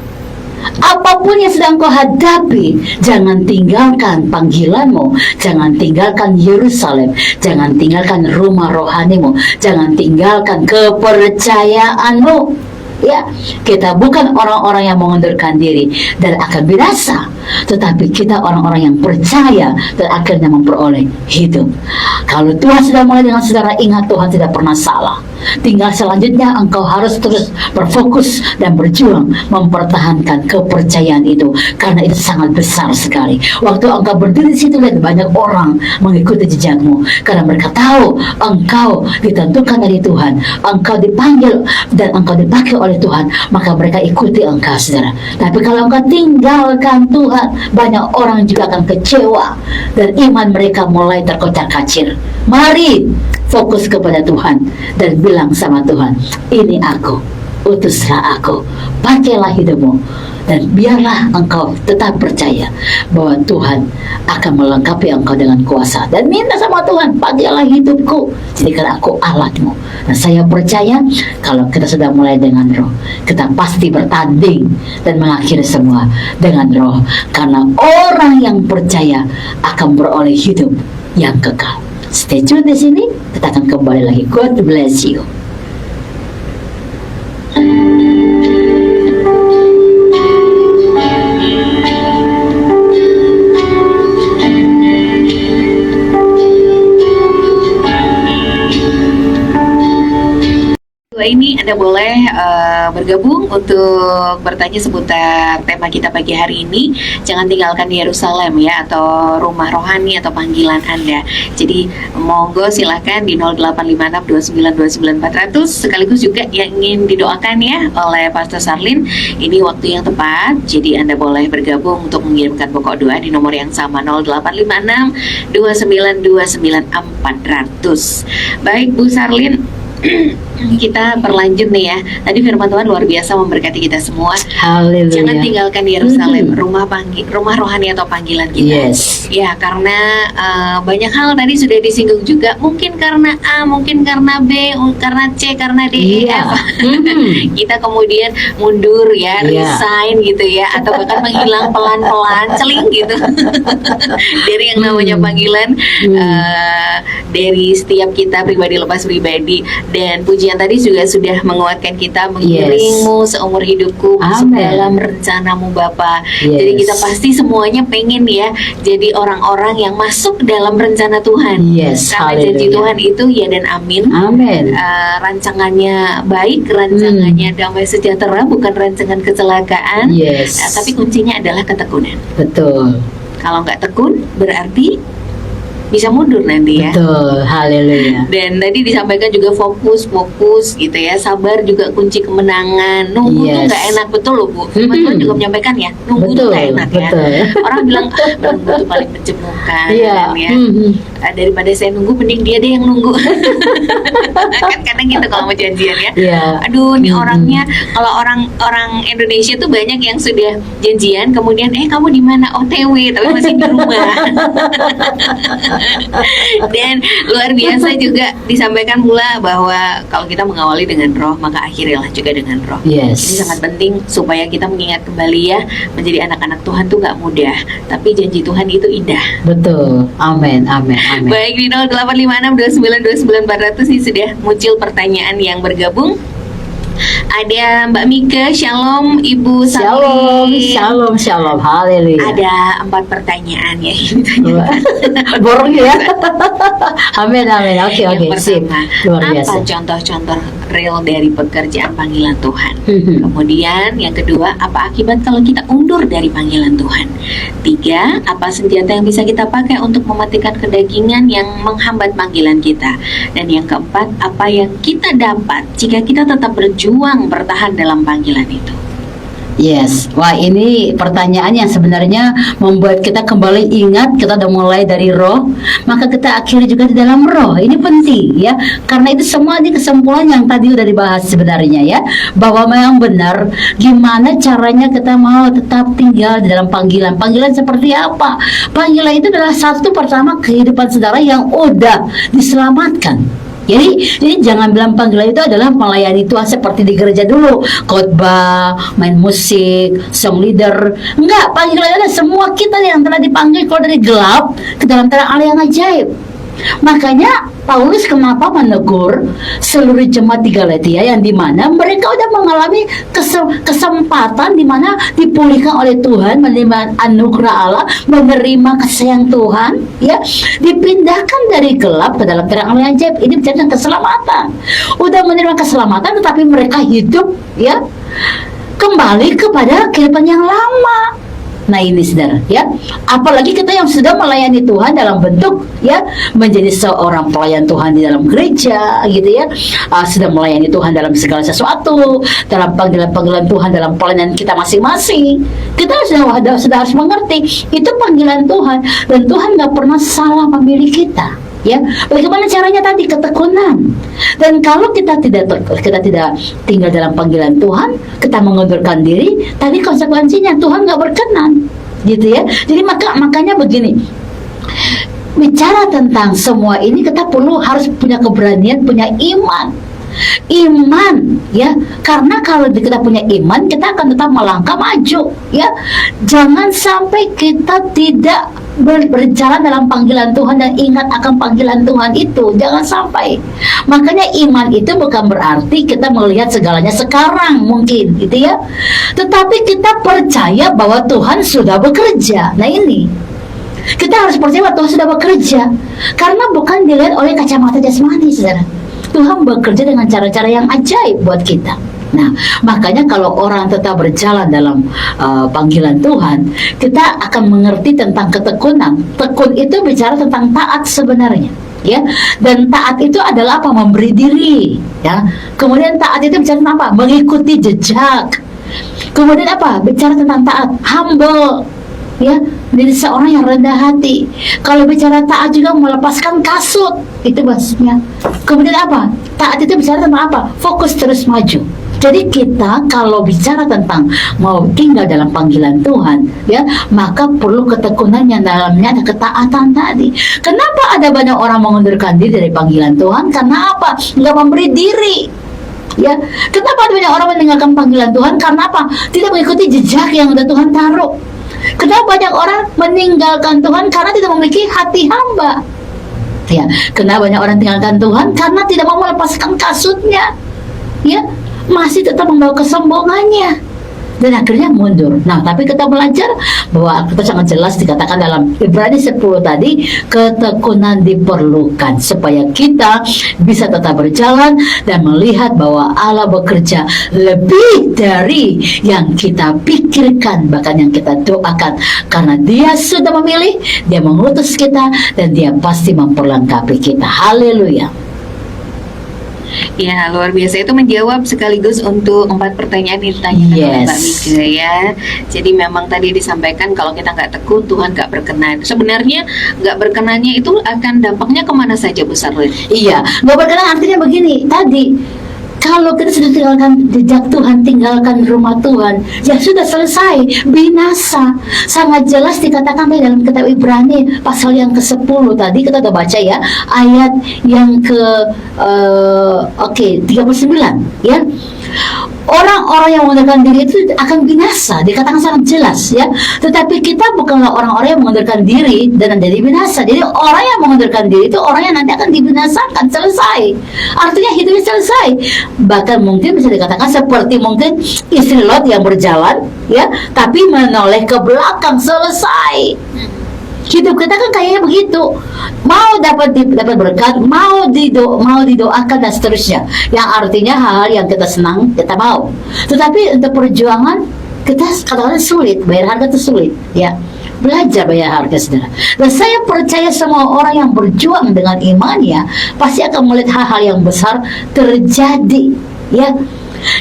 S1: Apapun yang sedang kau hadapi, jangan tinggalkan panggilanmu, jangan tinggalkan Yerusalem, jangan tinggalkan rumah rohanimu, jangan tinggalkan kepercayaanmu. Ya, kita bukan orang-orang yang mengundurkan diri dan akan binasa, tetapi kita orang-orang yang percaya dan akhirnya memperoleh hidup. Kalau Tuhan sudah mulai dengan saudara, ingat Tuhan tidak pernah salah. Tinggal selanjutnya engkau harus terus berfokus dan berjuang mempertahankan kepercayaan itu, karena itu sangat besar sekali. Waktu engkau berdiri di situ, lihat banyak orang mengikuti jejakmu karena mereka tahu engkau ditentukan dari Tuhan, engkau dipanggil dan engkau dipakai oleh Tuhan, maka mereka ikuti engkau, saudara. Tapi kalau engkau tinggalkan Tuhan, banyak orang juga akan kecewa dan iman mereka mulai terkocar-kacir. Mari fokus kepada Tuhan dan bilang sama Tuhan, ini aku, utuslah aku, pakailah hidupmu, dan biarlah engkau tetap percaya bahwa Tuhan akan melengkapi engkau dengan kuasa. Dan minta sama Tuhan, pakailah hidupku, jadikan aku alatmu. Dan saya percaya kalau kita sudah mulai dengan roh, kita pasti bertanding dan mengakhiri semua dengan roh, karena orang yang percaya akan beroleh hidup yang kekal. Stay tune di sini, kita akan kembali lagi. God bless you.
S3: Ini Anda boleh bergabung untuk bertanya seputar tema kita pagi hari ini. Jangan tinggalkan Yerusalem ya, atau rumah rohani atau panggilan Anda. Jadi monggo silahkan di 08562929 400. Sekaligus juga yang ingin didoakan ya oleh Pastor Sarlin, ini waktu yang tepat. Jadi Anda boleh bergabung untuk mengirimkan pokok doa di nomor yang sama 08562929 400. Baik Bu Sarlin, kita berlanjut nih ya. Tadi firman Tuhan luar biasa memberkati kita semua.
S1: Haleluya.
S3: Jangan tinggalkan Yerusalem, rumah rohani atau panggilan kita.
S1: Yes.
S3: Ya, karena banyak hal tadi sudah disinggung juga. Mungkin karena A, mungkin karena B, karena C, karena D, E,
S1: Iya.
S3: F. Kita kemudian mundur ya, resign gitu ya, atau bahkan menghilang pelan-pelan, celing gitu dari yang namanya panggilan, dari setiap kita pribadi lepas pribadi. Dan pujian tadi juga sudah menguatkan kita, mengiringmu seumur hidupku masuk
S1: Amen.
S3: dalam rencanamu Bapa.
S1: Yes.
S3: Jadi kita pasti semuanya pengen ya jadi orang-orang yang masuk dalam rencana Tuhan.
S1: Yes,
S3: Karena janji
S1: haleluya.
S3: Tuhan itu ya dan amin.
S1: Amin.
S3: Rancangannya baik, rancangannya damai sejahtera, bukan rancangan kecelakaan.
S1: Yes.
S3: Tapi kuncinya adalah ketekunan.
S1: Betul.
S3: Kalau nggak tekun berarti bisa mundur nanti ya.
S1: Betul. Haleluya.
S3: Dan tadi disampaikan juga fokus gitu ya. Sabar juga kunci kemenangan. Nunggu tuh
S1: Yes.
S3: nggak enak, betul loh Bu. Firman Tuhan juga menyampaikan ya, nunggu tuh
S1: Betul,
S3: nggak enak ya.
S1: betul.
S3: Orang bilang nunggu tuh paling mencemoohkan
S1: Iya.
S3: kan ya. Daripada saya nunggu, mending dia deh yang nunggu. Kan kadang gitu kalau mau janjian ya.
S1: Iya.
S3: Aduh, ini orangnya, kalau orang Indonesia tuh banyak yang sudah janjian, kemudian kamu di mana? OTW, tapi masih di rumah. Dan luar biasa juga disampaikan pula bahwa kalau kita mengawali dengan roh, maka akhirilah juga dengan roh.
S1: Yes.
S3: Ini sangat penting supaya kita mengingat kembali ya, menjadi anak-anak Tuhan tuh gak mudah, tapi janji Tuhan itu indah.
S1: Betul. Amin. Amin. Amin.
S3: Baik, di 08562929 400 ini sudah muncul pertanyaan yang bergabung. Ada Mbak Mika, Shalom Ibu
S1: Shalom,
S3: Sarlin.
S1: shalom, shalom. Haleluya.
S3: Ada 4 pertanyaan ya yang ditanyakan.
S1: Borong ya. Amin, amin. Oke,
S3: Yang
S1: sip.
S3: pertama,
S1: Luar
S3: apa
S1: biasa.
S3: contoh-contoh real dari pekerjaan panggilan Tuhan?
S1: Mhm.
S3: Kemudian yang kedua, apa akibat kalau kita undur dari panggilan Tuhan? 3, apa senjata yang bisa kita pakai untuk mematikan kedagingan yang menghambat panggilan kita? Dan yang keempat, apa yang kita dapat jika kita tetap berjuang bertahan dalam panggilan itu?
S1: Yes, wah ini pertanyaan yang sebenarnya membuat kita kembali ingat kita udah mulai dari roh, maka kita akhiri juga di dalam roh. Ini penting ya, karena itu semua di kesimpulan yang tadi udah dibahas sebenarnya ya, bahwa memang benar gimana caranya kita mau tetap tinggal di dalam panggilan. Panggilan seperti apa? Panggilan itu adalah satu pertama kehidupan saudara yang udah diselamatkan. Jadi jangan bilang panggilan itu adalah melayani Tuhan seperti di gereja dulu, khotbah, main musik, song leader. Enggak, panggilan adalah semua kita yang telah dipanggil keluar dari gelap ke dalam terang Allah yang ajaib. Makanya Paulus kenapa menegur seluruh jemaat di Galatia yang dimana mereka udah mengalami kesempatan dimana dipulihkan oleh Tuhan, menerima anugerah Allah, menerima kasih sayang Tuhan, ya, dipindahkan dari gelap ke dalam terang Allah yang ajaib. Ini bicara tentang keselamatan. Udah menerima keselamatan, tetapi mereka hidup, ya, kembali kepada kehidupan yang lama. Nah ini saudara ya, apalagi kita yang sudah melayani Tuhan dalam bentuk ya menjadi seorang pelayan Tuhan di dalam gereja gitu ya, sudah melayani Tuhan dalam segala sesuatu, dalam panggilan-panggilan Tuhan dalam pelayanan kita masing-masing. Kita sudah harus mengerti itu panggilan Tuhan, dan Tuhan nggak pernah salah memilih kita. Ya, bagaimana caranya tadi? Ketekunan. Dan kalau kita tidak tinggal dalam panggilan Tuhan, kita mengundurkan diri, tadi konsekuensinya Tuhan nggak berkenan, gitu ya. Jadi makanya begini, bicara tentang semua ini kita harus punya keberanian, punya iman, ya, karena kalau kita punya iman, kita akan tetap melangkah maju, ya. Jangan sampai kita tidak berjalan dalam panggilan Tuhan dan ingat akan panggilan Tuhan itu, jangan sampai. Makanya iman itu bukan berarti kita melihat segalanya sekarang mungkin, gitu ya, tetapi kita percaya bahwa Tuhan sudah bekerja. Nah ini kita harus percaya bahwa Tuhan sudah bekerja, karena bukan dilihat oleh kacamata jasmani, saudara. Tuhan bekerja dengan cara-cara yang ajaib buat kita. Nah, makanya kalau orang tetap berjalan dalam panggilan Tuhan, kita akan mengerti tentang ketekunan. Tekun itu bicara tentang taat sebenarnya, ya. Dan taat itu adalah apa? Memberi diri, ya. Kemudian taat itu bicara tentang apa? Mengikuti jejak. Kemudian apa? Bicara tentang taat, humble, ya, jadi seorang yang rendah hati. Kalau bicara taat juga melepaskan kasut, itu maksudnya. Kemudian apa? Taat itu bicara tentang apa? Fokus terus maju. Jadi kita kalau bicara tentang mau tinggal dalam panggilan Tuhan, ya, maka perlu ketekunan yang dalamnya ada ketaatan tadi. Kenapa ada banyak orang mengundurkan diri dari panggilan Tuhan? Karena apa? Nggak memberi diri. Ya, kenapa ada banyak orang meninggalkan panggilan Tuhan? Karena apa? Tidak mengikuti jejak yang sudah Tuhan taruh. Kenapa banyak orang meninggalkan Tuhan? Karena tidak memiliki hati hamba. Ya, kenapa banyak orang tinggalkan Tuhan? Karena tidak mau melepaskan kasutnya. Ya, masih tetap membawa kesombongannya. Dan akhirnya mundur. Nah, tapi kita belajar bahwa kita sangat jelas dikatakan dalam Ibrani 10 tadi, ketekunan diperlukan supaya kita bisa tetap berjalan dan melihat bahwa Allah bekerja lebih dari yang kita pikirkan, bahkan yang kita doakan, karena Dia sudah memilih, Dia mengutus kita, dan Dia pasti memperlengkapi kita. Haleluya.
S3: Ya, luar biasa. Itu menjawab sekaligus untuk 4 pertanyaan yang ditanyakan oleh Mbak Mika, ya. Jadi memang tadi disampaikan kalau kita nggak tekun, Tuhan nggak berkenan. Sebenarnya nggak berkenannya itu akan dampaknya kemana saja, Bu Sarlin?
S1: Iya, nggak berkenan artinya begini tadi. Kalau kita sudah tinggalkan jejak Tuhan, tinggalkan rumah Tuhan, ya sudah selesai, binasa. Sangat jelas dikatakan dalam kitab Ibrani pasal yang ke-10 tadi kita udah baca, ya, ayat yang ke 39, ya. Orang-orang yang mengundurkan diri itu akan binasa, dikatakan sangat jelas, ya. Tetapi kita bukanlah orang-orang yang mengundurkan diri dan jadi binasa. Jadi orang yang mengundurkan diri itu orang yang nanti akan dibinasakan, selesai. Artinya hidupnya selesai. Bahkan mungkin bisa dikatakan seperti mungkin istri Lot yang berjalan, ya, tapi menoleh ke belakang, selesai. Hidup kita kan kayaknya begitu, mau dapat berkat, mau didoakan dan seterusnya, yang artinya hal yang kita senang kita mau. Tetapi untuk perjuangan kita kadang-kadang sulit, bayar harga itu sulit, ya. Belajar bayar harga, saudara. Dan saya percaya semua orang yang berjuang dengan imannya pasti akan melihat hal-hal yang besar terjadi, ya.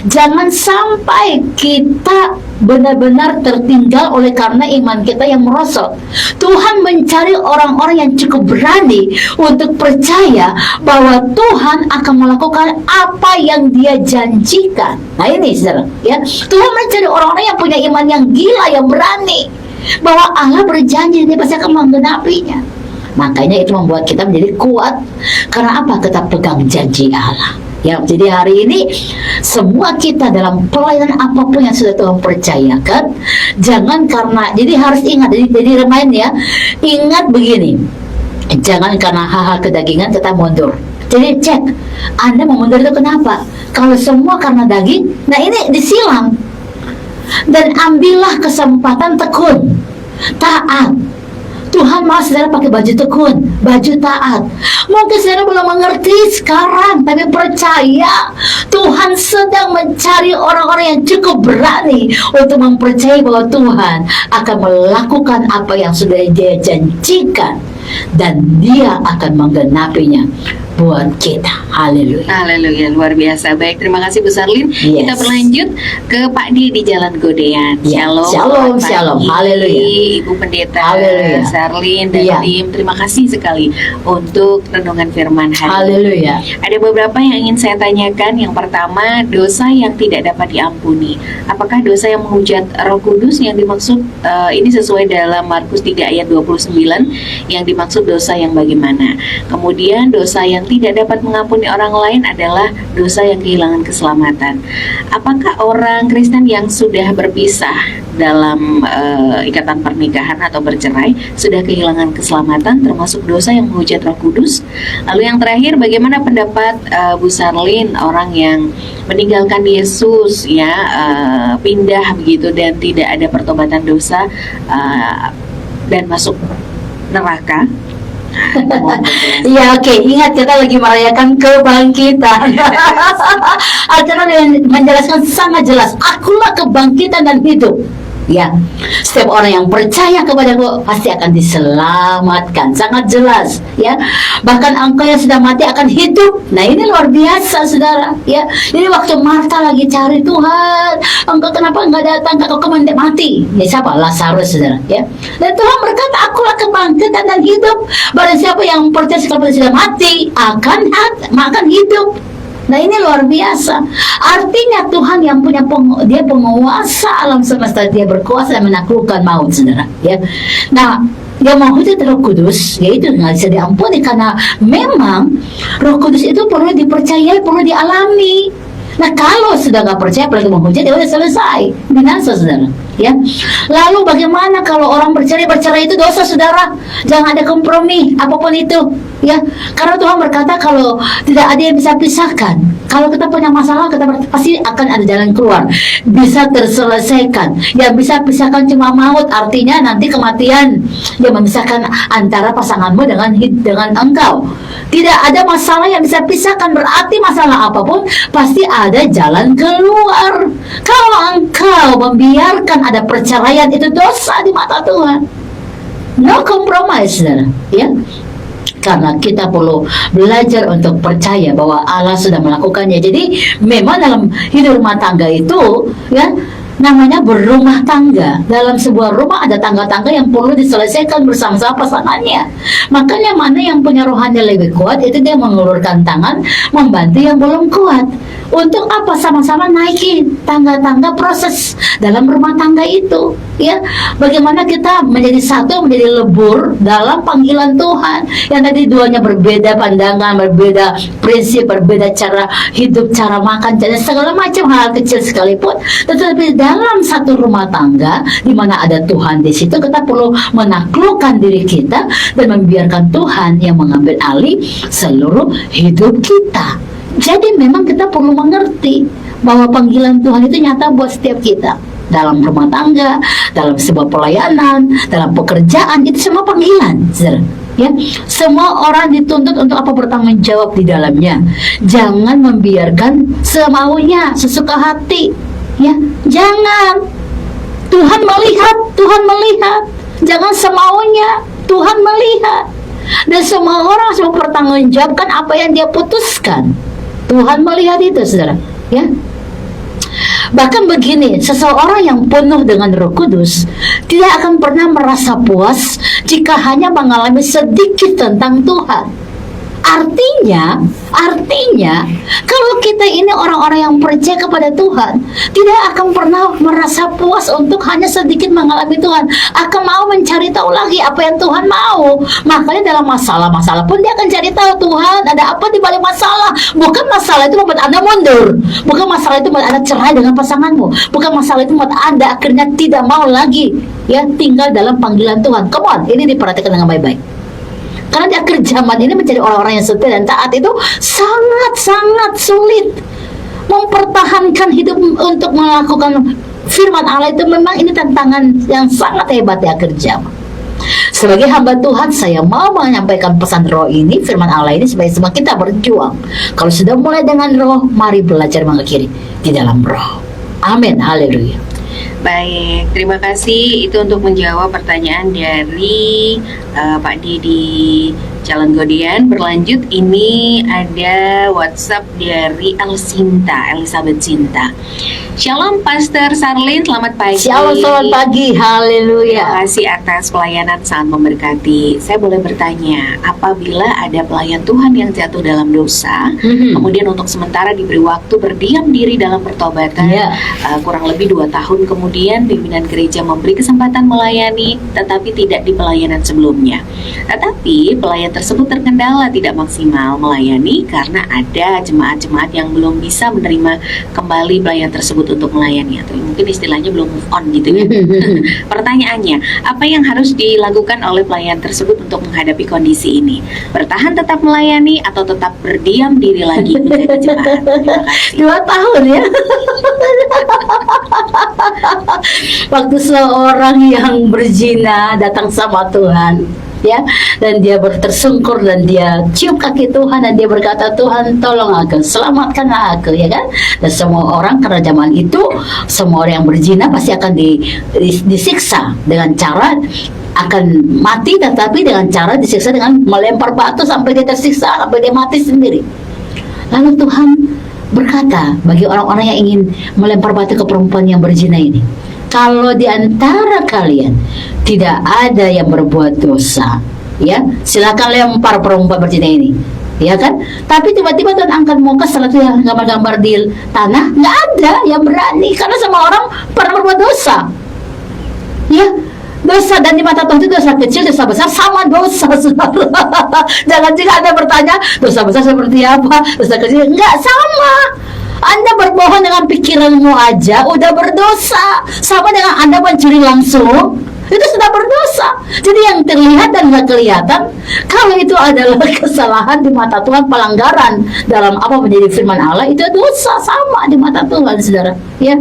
S1: Jangan sampai kita benar-benar tertinggal oleh karena iman kita yang merosot. Tuhan mencari orang-orang yang cukup berani untuk percaya bahwa Tuhan akan melakukan apa yang Dia janjikan. Nah ini, saudara, ya. Tuhan mencari orang-orang yang punya iman yang gila, yang berani, bahwa Allah berjanji Dia pasti akan menggenapinya. Makanya itu membuat kita menjadi kuat. Karena apa? Kita pegang janji Allah. Ya, jadi hari ini semua kita dalam pelayanan apapun yang sudah Tuhan percayakan, jangan karena, jadi harus ingat, jadi remind, ya, ingat begini, jangan karena hal-hal kedagingan kita mundur. Jadi cek, Anda mau mundur itu kenapa? Kalau semua karena daging, nah ini disilang. Dan ambillah kesempatan tekun, taat. Tuhan mau saudara pakai baju tekun, baju taat. Mungkin saudara belum mengerti sekarang, tapi percaya Tuhan sedang mencari orang-orang yang cukup berani untuk mempercayai bahwa Tuhan akan melakukan apa yang sudah Dia janjikan, dan Dia akan menggenapinya buat kita. Haleluya.
S3: Haleluya, luar biasa. Baik, terima kasih Bu Sarlin.
S1: Yes.
S3: Kita berlanjut ke Pak Di Jalan Godean.
S1: Ya,
S3: Shalom.
S1: shalom,
S3: Pak
S1: shalom.
S3: Di,
S1: Haleluya.
S3: Ibu Pendeta
S1: Haleluya.
S3: Sarlin dan
S1: Ya.
S3: tim. Terima kasih sekali untuk renungan firman hari ini.
S1: Haleluya.
S3: Ada beberapa yang ingin saya tanyakan. Yang pertama, dosa yang tidak dapat diampuni. Apakah dosa yang menghujat Roh Kudus yang dimaksud, ini sesuai dalam Markus 3 ayat 29, yang dimaksud dosa yang bagaimana? Kemudian dosa yang tidak dapat mengampuni orang lain adalah dosa yang kehilangan keselamatan. Apakah orang Kristen yang sudah berpisah dalam ikatan pernikahan atau bercerai sudah kehilangan keselamatan, termasuk dosa yang menghujat Roh Kudus? Lalu yang terakhir, bagaimana pendapat Bu Sarlin, orang yang meninggalkan Yesus, ya, pindah begitu dan tidak ada pertobatan dosa, dan masuk neraka?
S1: Ya oke, ingat kita lagi merayakan kebangkitan. Acara menjelaskan sangat jelas, akulah kebangkitan dan hidup. Ya, setiap orang yang percaya kepadaku pasti akan diselamatkan. Sangat jelas, ya. Bahkan engkau yang sudah mati akan hidup. Nah, ini luar biasa, saudara. Ya, jadi waktu Marta lagi cari Tuhan, engkau kenapa enggak datang? Kau mati. Ya, siapa? Lazarus, saudara. Ya, dan Tuhan berkata, akulah kebangkitan dan hidup. Barang siapa yang percaya kalau sudah mati akan hidup. Nah, ini luar biasa. Artinya Tuhan yang punya dia penguasa alam semesta, dia berkuasa dan menaklukkan maut, saudara. Ya. Nah, yang menghujat Roh Kudus, yaitu nggak bisa diampuni karena memang Roh Kudus itu perlu dipercayai, perlu dialami. Nah, kalau sudah nggak percaya apalagi menghujat, ya udah selesai, binasa, saudara. Ya. Lalu bagaimana kalau orang bercerai itu dosa, saudara? Jangan ada kompromi apapun itu. Ya, karena Tuhan berkata kalau tidak ada yang bisa pisahkan. Kalau kita punya masalah, kita pasti akan ada jalan keluar, bisa terselesaikan. Yang bisa pisahkan cuma maut, artinya nanti kematian yang memisahkan antara pasanganmu dengan engkau. Tidak ada masalah yang bisa pisahkan, berarti masalah apapun pasti ada jalan keluar. Kalau engkau membiarkan ada perceraian, itu dosa di mata Tuhan. No compromise, saudara. Ya. Karena kita perlu belajar untuk percaya bahwa Allah sudah melakukannya. Jadi memang dalam hidup rumah tangga itu, ya, namanya berumah tangga. Dalam sebuah rumah ada tangga-tangga yang perlu diselesaikan bersama-sama pasangannya. Makanya mana yang punya rohani lebih kuat, itu dia mengulurkan tangan membantu yang belum kuat. Untuk apa? Sama-sama naikin tangga-tangga proses dalam rumah tangga itu. Ya, bagaimana kita menjadi satu, menjadi lebur dalam panggilan Tuhan. Yang tadi duanya berbeda pandangan, berbeda prinsip, berbeda cara hidup, cara makan, cara segala macam hal kecil sekalipun. Tetapi dalam satu rumah tangga di mana ada Tuhan di situ, kita perlu menaklukkan diri kita dan membiarkan Tuhan yang mengambil alih seluruh hidup kita. Jadi memang kita perlu mengerti bahwa panggilan Tuhan itu nyata buat setiap kita. Dalam rumah tangga, dalam sebuah pelayanan, dalam pekerjaan, itu semua panggilan, saudara. Ya, semua orang dituntut untuk apa? Bertanggung jawab di dalamnya. Jangan membiarkan semaunya, sesuka hati. Ya, jangan. Tuhan melihat. Jangan semaunya, Tuhan melihat. Dan semua orang harus mempertanggungjawabkan apa yang dia putuskan. Tuhan melihat itu, saudara. Ya. Bahkan begini, seseorang yang penuh dengan Roh Kudus tidak akan pernah merasa puas jika hanya mengalami sedikit tentang Tuhan. Artinya kalau kita ini orang-orang yang percaya kepada Tuhan, tidak akan pernah merasa puas untuk hanya sedikit mengalami Tuhan, akan mau mencari tahu lagi apa yang Tuhan mau. Makanya dalam masalah-masalah pun dia akan cari tahu, Tuhan ada apa di balik masalah. Bukan masalah itu membuat Anda mundur, bukan masalah itu membuat Anda cerai dengan pasanganmu, bukan masalah itu membuat Anda akhirnya tidak mau lagi ya tinggal dalam panggilan Tuhan. Come on, ini diperhatikan dengan baik-baik. Karena di akhir zaman ini menjadi orang-orang yang setia dan taat itu sangat-sangat sulit. Mempertahankan hidup untuk melakukan firman Allah itu memang ini tantangan yang sangat hebat di akhir zaman. Sebagai hamba Tuhan, saya mau menyampaikan pesan roh ini, firman Allah ini, supaya semua kita berjuang. Kalau sudah mulai dengan roh, mari belajar mengakhiri di dalam roh. Amin, haleluya.
S3: Baik, terima kasih. Itu untuk menjawab pertanyaan dari Pak Didi Jalan Godian. Berlanjut, ini ada WhatsApp dari Elizabeth Cinta. Shalom Pastor Sarlin, selamat pagi.
S1: Shalom, selamat pagi, haleluya.
S3: Terima kasih atas pelayanan sangat memberkati. Saya boleh bertanya, apabila ada pelayan Tuhan yang jatuh dalam dosa, kemudian untuk sementara diberi waktu berdiam diri dalam pertobatan, kurang lebih 2 tahun kemudian pimpinan gereja memberi kesempatan melayani, tetapi tidak di pelayanan sebelumnya. Tetapi pelayan tersebut terkendala tidak maksimal melayani karena ada jemaat-jemaat yang belum bisa menerima kembali pelayan tersebut untuk melayani, atau mungkin istilahnya belum move on gitu ya. Pertanyaannya, apa yang harus dilakukan oleh pelayan tersebut untuk menghadapi kondisi ini? Bertahan tetap melayani atau tetap berdiam diri lagi menjadi jemaat? Terima kasih.
S1: 2 tahun ya. Waktu seorang yang berzina datang sama Tuhan, ya, dan dia tersungkur dan dia cium kaki Tuhan dan dia berkata, Tuhan tolong aku, selamatkanlah aku, ya kan. Dan semua orang, karena zaman itu semua orang yang berzina pasti akan disiksa dengan cara akan mati, tetapi dengan cara disiksa dengan melempar batu sampai dia tersiksa, sampai dia mati sendiri. Lalu Tuhan berkata bagi orang-orang yang ingin melempar batu ke perempuan yang berzina ini, kalau di antara kalian tidak ada yang berbuat dosa, ya silakan lempar perempuan berzina ini, ya kan. Tapi tiba-tiba Tuhan angkat muka setelah itu yang gambar-gambar di tanah, nggak ada yang berani, karena semua orang pernah berbuat dosa, ya. Dosa, dan di mata Tuhan itu dosa kecil, dosa besar sama dosa, saudara. Jangan jika Anda bertanya dosa besar seperti apa, dosa kecil, enggak, sama. Anda berbohong dengan pikiranmu aja udah berdosa, sama dengan Anda mencuri langsung, itu sudah berdosa. Jadi yang terlihat dan nggak kelihatan, kalau itu adalah kesalahan di mata Tuhan, pelanggaran dalam apa menjadi firman Allah, itu dosa sama di mata Tuhan, saudara. Ya.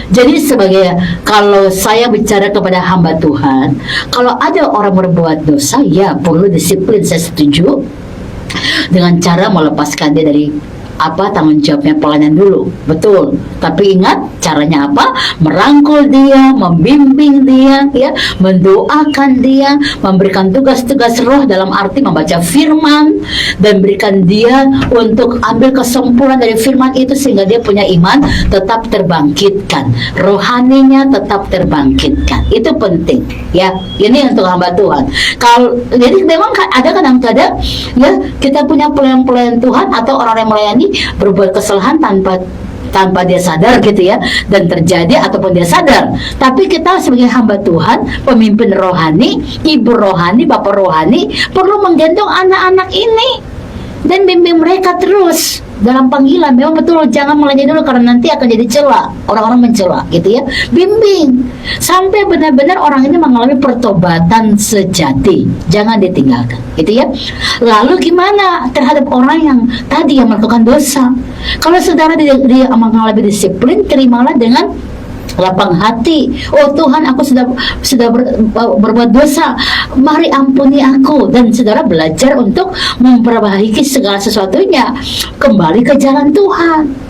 S1: Jadi sebagai, kalau saya bicara kepada hamba Tuhan, kalau ada orang berbuat dosa, ya perlu disiplin, saya setuju, dengan cara melepaskan dia dari tanggung jawabnya pelayanan dulu, betul. Tapi ingat caranya apa? Merangkul dia, membimbing dia, ya, mendoakan dia, memberikan tugas-tugas roh dalam arti membaca firman dan berikan dia untuk ambil kesimpulan dari firman itu sehingga dia punya iman tetap terbangkitkan, rohaninya tetap terbangkitkan. Itu penting, ya. Ini untuk hamba Tuhan. Jadi memang ada kadang-kadang, ya, kita punya pelayan-pelayan Tuhan atau orang yang melayani berbuat kesalahan tanpa dia sadar, gitu ya, dan terjadi ataupun dia sadar. Tapi kita sebagai hamba Tuhan, pemimpin rohani, ibu rohani, bapak rohani, perlu menggendong anak-anak ini dan bimbing mereka terus dalam panggilan. Memang betul, jangan melayani dulu karena nanti akan jadi celah, orang-orang mencela, gitu ya. Bimbing sampai benar-benar orang ini mengalami pertobatan sejati, jangan ditinggalkan, gitu ya. Lalu gimana terhadap orang yang tadi yang melakukan dosa? Kalau saudara dia mengalami disiplin, terimalah dengan lapang hati. Oh Tuhan, aku sudah berbuat dosa, mari ampuni aku. Dan saudara belajar untuk memperbaiki segala sesuatunya, kembali ke jalan Tuhan.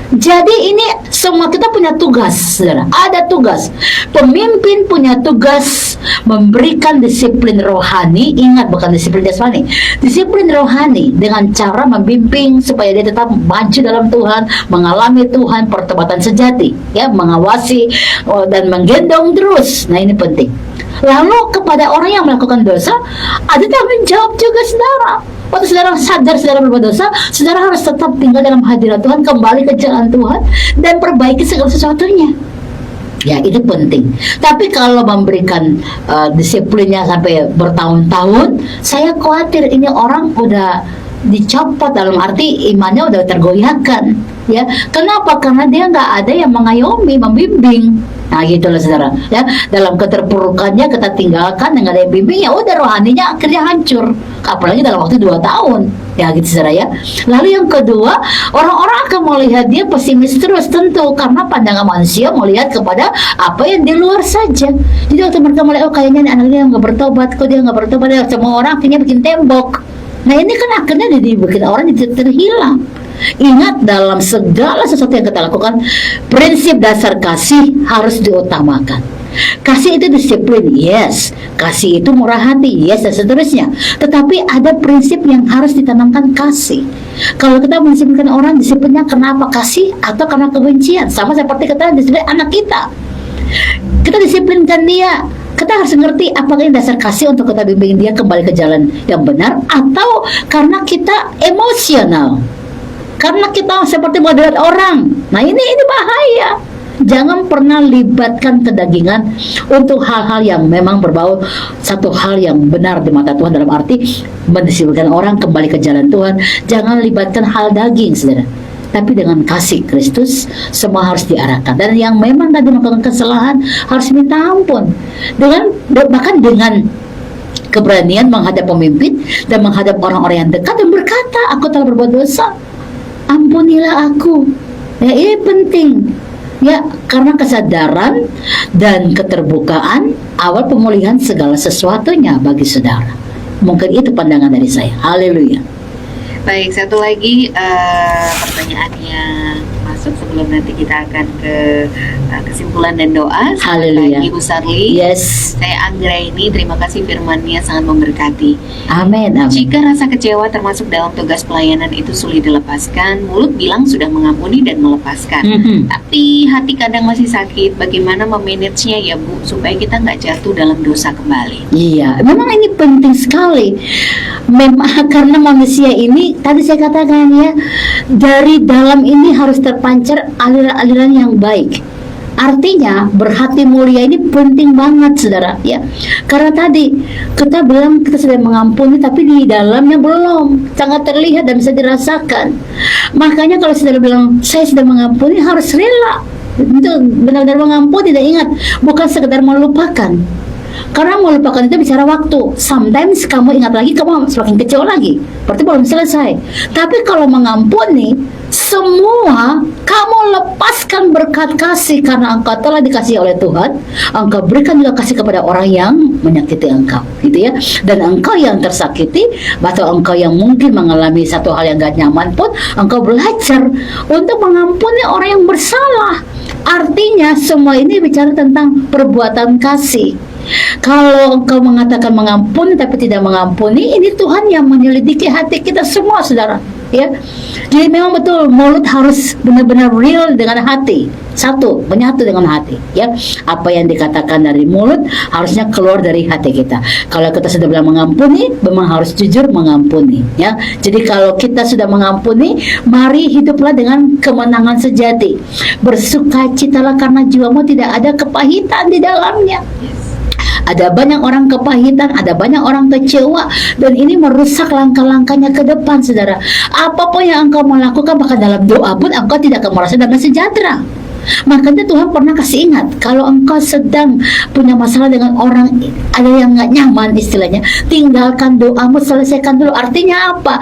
S1: Jadi ini semua kita punya tugas, saudara. Ada tugas. Pemimpin punya tugas memberikan disiplin rohani. Ingat, bukan disiplin jasmani, disiplin rohani, dengan cara membimbing supaya dia tetap maju dalam Tuhan, mengalami Tuhan, pertobatan sejati, ya, mengawasi dan menggendong terus. Nah, ini penting. Lalu kepada orang yang melakukan dosa, ada tanggung jawab juga, saudara. Waktu saudara sadar saudara berbuat dosa, saudara harus tetap tinggal dalam hadirat Tuhan, kembali ke jalan Tuhan, dan perbaiki segala sesuatunya. Ya, itu penting. Tapi kalau memberikan disiplinnya sampai bertahun-tahun, saya khawatir ini orang udah dicopot, dalam arti imannya udah tergoyahkan, ya. Kenapa? Karena dia nggak ada yang mengayomi, membimbing. Nah, gitu loh, saudara, ya. Dalam keterpurukannya kita tinggalkan, dengan ada yang bimbing, ya udah rohaninya akhirnya hancur. Apalagi dalam waktu 2 tahun, ya gitu, saudara, ya. Lalu yang kedua, orang-orang akan melihat dia pesimis terus, tentu, karena pandangan manusia melihat kepada apa yang di luar saja. Jadi waktu mereka melihat, oh kayaknya anaknya nggak bertobat, kok dia nggak bertobat, ya, semua orang akhirnya bikin tembok. Nah, ini kan akhirnya dibikin orang jadi terhilang. Ingat, dalam segala sesuatu yang kita lakukan, prinsip dasar kasih harus diutamakan. Kasih itu disiplin, yes. Kasih itu murah hati, yes, dan seterusnya. Tetapi ada prinsip yang harus ditanamkan kasih. Kalau kita mendisiplinkan orang, disiplinnya kenapa? Kasih atau karena kebencian? Sama seperti kita disiplin anak kita. Kita disiplinkan dia, kita harus ngerti apakah ini dasar kasih untuk kita bimbing dia kembali ke jalan yang benar, atau karena kita emosional, karena kita seperti moderat orang. Nah, ini bahaya. Jangan pernah libatkan kedagingan untuk hal-hal yang memang berbau satu hal yang benar di mata Tuhan, dalam arti mendisiplinkan orang kembali ke jalan Tuhan. Jangan libatkan hal daging, saudara. Tapi dengan kasih Kristus semua harus diarahkan. Dan yang memang tadi melakukan kesalahan harus minta ampun, bahkan dengan keberanian menghadap pemimpin dan menghadap orang-orang yang dekat dan berkata, aku telah berbuat dosa, ampunilah aku. Ya, ini penting. Ya, karena kesadaran dan keterbukaan awal pemulihan segala sesuatunya bagi saudara. Mungkin itu pandangan dari saya. Haleluya.
S3: Baik, satu lagi pertanyaannya masuk sebelum nanti kita akan ke kesimpulan dan doa.
S1: Haleluya.
S3: Ibu Sarli.
S1: Yes.
S3: Saya Anggraini, terima kasih firman-Nya sangat memberkati.
S1: Amin. Amin.
S3: Jika rasa kecewa termasuk dalam tugas pelayanan itu sulit dilepaskan, mulut bilang sudah mengampuni dan melepaskan. Tapi hati kadang masih sakit, bagaimana memanagenya ya Bu, supaya kita nggak jatuh dalam dosa kembali?
S1: Iya, memang ini penting sekali. Memang karena manusia ini, tadi saya katakan ya, dari dalam ini harus terpancar aliran-aliran yang baik. Artinya berhati mulia ini penting banget saudara ya. Karena tadi kita bilang kita sudah mengampuni tapi di dalamnya belum, sangat terlihat dan bisa dirasakan. Makanya kalau saudara bilang saya sudah mengampuni, harus rela untuk benar-benar mengampuni dan ingat bukan sekedar melupakan. Karena melupakan itu bicara waktu. Sometimes kamu ingat lagi, kamu semakin kecewa lagi. Berarti belum selesai. Tapi kalau mengampuni, semua kamu lepaskan berkat kasih karena engkau telah dikasihi oleh Tuhan. Engkau berikan juga kasih kepada orang yang menyakiti engkau, gitu ya. Dan engkau yang tersakiti atau engkau yang mungkin mengalami satu hal yang gak nyaman pun, engkau belajar untuk mengampuni orang yang bersalah. Artinya semua ini bicara tentang perbuatan kasih. Kalau engkau mengatakan mengampuni tapi tidak mengampuni, ini Tuhan yang menyelidiki hati kita semua saudara ya. Jadi memang betul mulut harus benar-benar real dengan hati. Satu, menyatu dengan hati ya. Apa yang dikatakan dari mulut harusnya keluar dari hati kita. Kalau kita sudah bilang mengampuni, memang harus jujur mengampuni ya. Jadi kalau kita sudah mengampuni, mari hiduplah dengan kemenangan sejati. Bersukacitalah karena jiwamu tidak ada kepahitan di dalamnya. Ada banyak orang kepahitan, ada banyak orang kecewa, dan ini merusak langkah-langkahnya ke depan, saudara. Apapun yang engkau melakukan, bahkan dalam doa pun engkau tidak akan merasa damai sejahtera. Makanya Tuhan pernah kasih ingat, kalau engkau sedang punya masalah dengan orang, ada yang nggak nyaman istilahnya, tinggalkan doamu, selesaikan dulu. Artinya apa?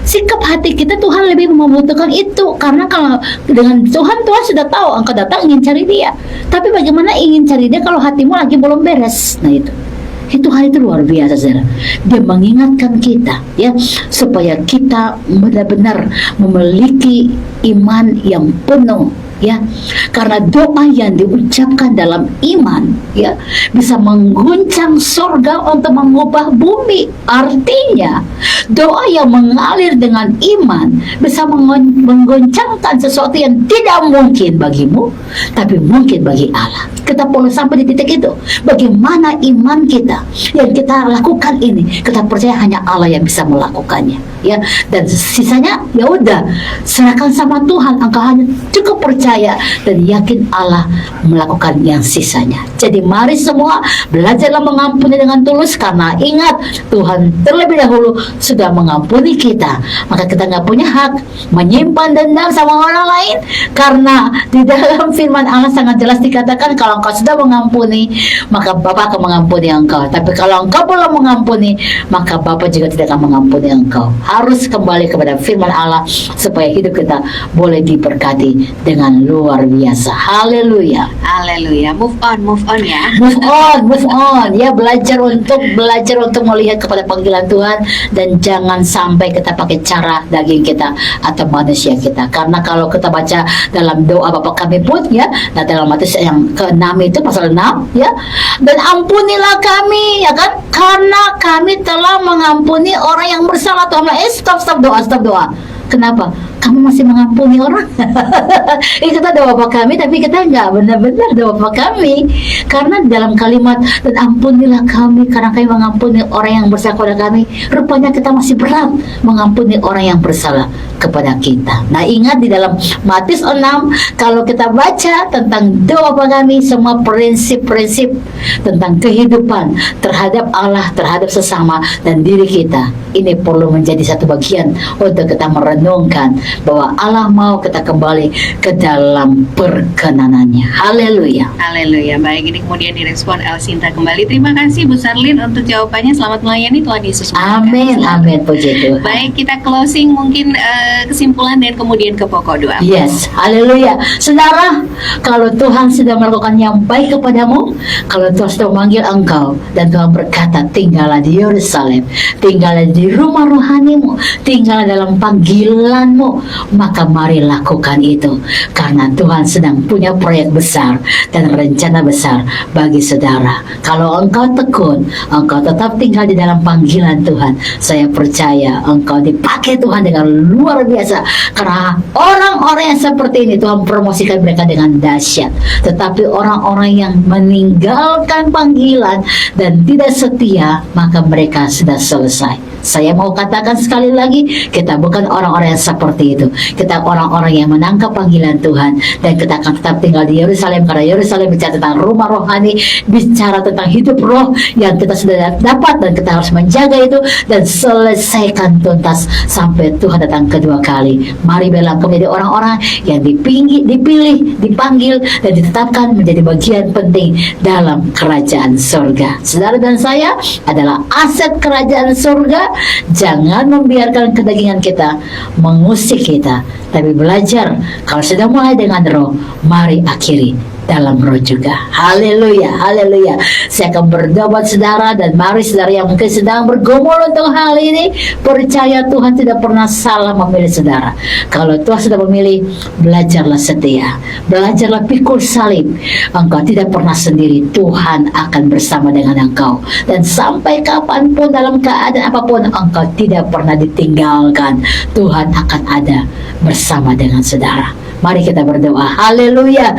S1: Sikap hati kita Tuhan lebih membutuhkan itu. Karena kalau dengan Tuhan sudah tahu engkau datang ingin cari dia, tapi bagaimana ingin cari dia kalau hatimu lagi belum beres? Nah itu hal itu luar biasa saudara. Dia mengingatkan kita ya, supaya kita benar-benar memiliki iman yang penuh ya. Karena doa yang diucapkan dalam iman ya bisa mengguncang surga untuk mengubah bumi. Artinya doa yang mengalir dengan iman bisa menggoncangkan sesuatu yang tidak mungkin bagimu tapi mungkin bagi Allah. Kita perlu sampai di titik itu. Bagaimana iman kita yang kita lakukan ini, kita percaya hanya Allah yang bisa melakukannya ya. Dan sisanya ya udah serahkan sama Tuhan. Engkau hanya cukup percaya dan yakin Allah melakukan yang sisanya. Jadi mari semua belajarlah mengampuni dengan tulus, karena ingat Tuhan terlebih dahulu sudah mengampuni kita. Maka kita nggak punya hak menyimpan dendam sama orang lain, karena di dalam firman Allah sangat jelas dikatakan kalau engkau sudah mengampuni maka Bapa akan mengampuni engkau. Tapi kalau engkau belum mengampuni maka Bapa juga tidak akan mengampuni engkau. Harus kembali kepada firman Allah supaya hidup kita boleh diberkati dengan luar biasa. Haleluya.
S3: Haleluya. Move on ya.
S1: Move on ya. Belajar untuk melihat kepada panggilan Tuhan, dan jangan sampai kita pakai cara daging kita atau manusia kita. Karena kalau kita baca dalam doa Bapa kami pun ya, nah dalam Matius yang ke-6 itu pasal 6 ya, dan ampunilah kami ya kan, karena kami telah mengampuni orang yang bersalah. Tuhan bilang, stop doa. Kenapa? Kamu masih mengampuni orang? Kita doa Bapa kami, tapi kita nggak benar-benar doa Bapa kami. Karena dalam kalimat dan ampunilah kami karena kami mengampuni orang yang bersalah kepada kami, rupanya kita masih berat mengampuni orang yang bersalah kepada kita. Nah ingat di dalam Matius 6, kalau kita baca tentang doa Bapa kami, semua prinsip-prinsip tentang kehidupan terhadap Allah, terhadap sesama dan diri kita, ini perlu menjadi satu bagian untuk kita merenungkan bahwa Allah mau kita kembali ke dalam perkenanannya. Haleluya.
S3: Haleluya. Baik, ini kemudian direspon Elsinta kembali. Terima kasih Bu Sarlin untuk jawabannya. Selamat melayani, Tuhan Yesus memberkati.
S1: Amin, amin, puji Tuhan.
S3: Baik, kita closing mungkin kesimpulan dan kemudian ke pokok doa.
S1: Yes, haleluya. Saudara, kalau Tuhan sudah melakukan yang baik kepadamu, kalau Tuhan sudah memanggil engkau, dan Tuhan berkata, tinggallah di Yerusalem, tinggallah di rumah rohanimu, tinggallah dalam panggilanmu, maka mari lakukan itu. Karena Tuhan sedang punya proyek besar dan rencana besar bagi saudara. Kalau engkau tekun, engkau tetap tinggal di dalam panggilan Tuhan, saya percaya engkau dipakai Tuhan dengan luar biasa. Karena orang-orang yang seperti ini Tuhan promosikan mereka dengan dahsyat. Tetapi orang-orang yang meninggalkan panggilan dan tidak setia, maka mereka sudah selesai. Saya mau katakan sekali lagi, kita bukan orang-orang yang seperti itu. Kita orang-orang yang menangkap panggilan Tuhan, dan kita akan tetap tinggal di Yerusalem, karena Yerusalem bicara tentang rumah rohani, bicara tentang hidup roh yang kita sudah dapat, dan kita harus menjaga itu dan selesaikan tuntas sampai Tuhan datang kedua kali. Mari bilang menjadi orang-orang yang dipilih, dipanggil, dan ditetapkan menjadi bagian penting dalam kerajaan surga. Saudara dan saya adalah aset kerajaan surga. Jangan membiarkan kedagingan kita mengusik kita, tapi belajar. Kalau sudah mulai dengan roh, mari akhiri dalam roh juga. Haleluya, haleluya. Saya akan berdoa buat saudara, dan mari saudara yang mungkin sedang bergumul untuk hal ini, percaya Tuhan tidak pernah salah memilih saudara. Kalau Tuhan sudah memilih, belajarlah setia, belajarlah pikul salib. Engkau tidak pernah sendiri, Tuhan akan bersama dengan engkau, dan sampai kapanpun dalam keadaan apapun engkau tidak pernah ditinggalkan. Tuhan akan ada bersama dengan saudara. Mari kita berdoa. Haleluya.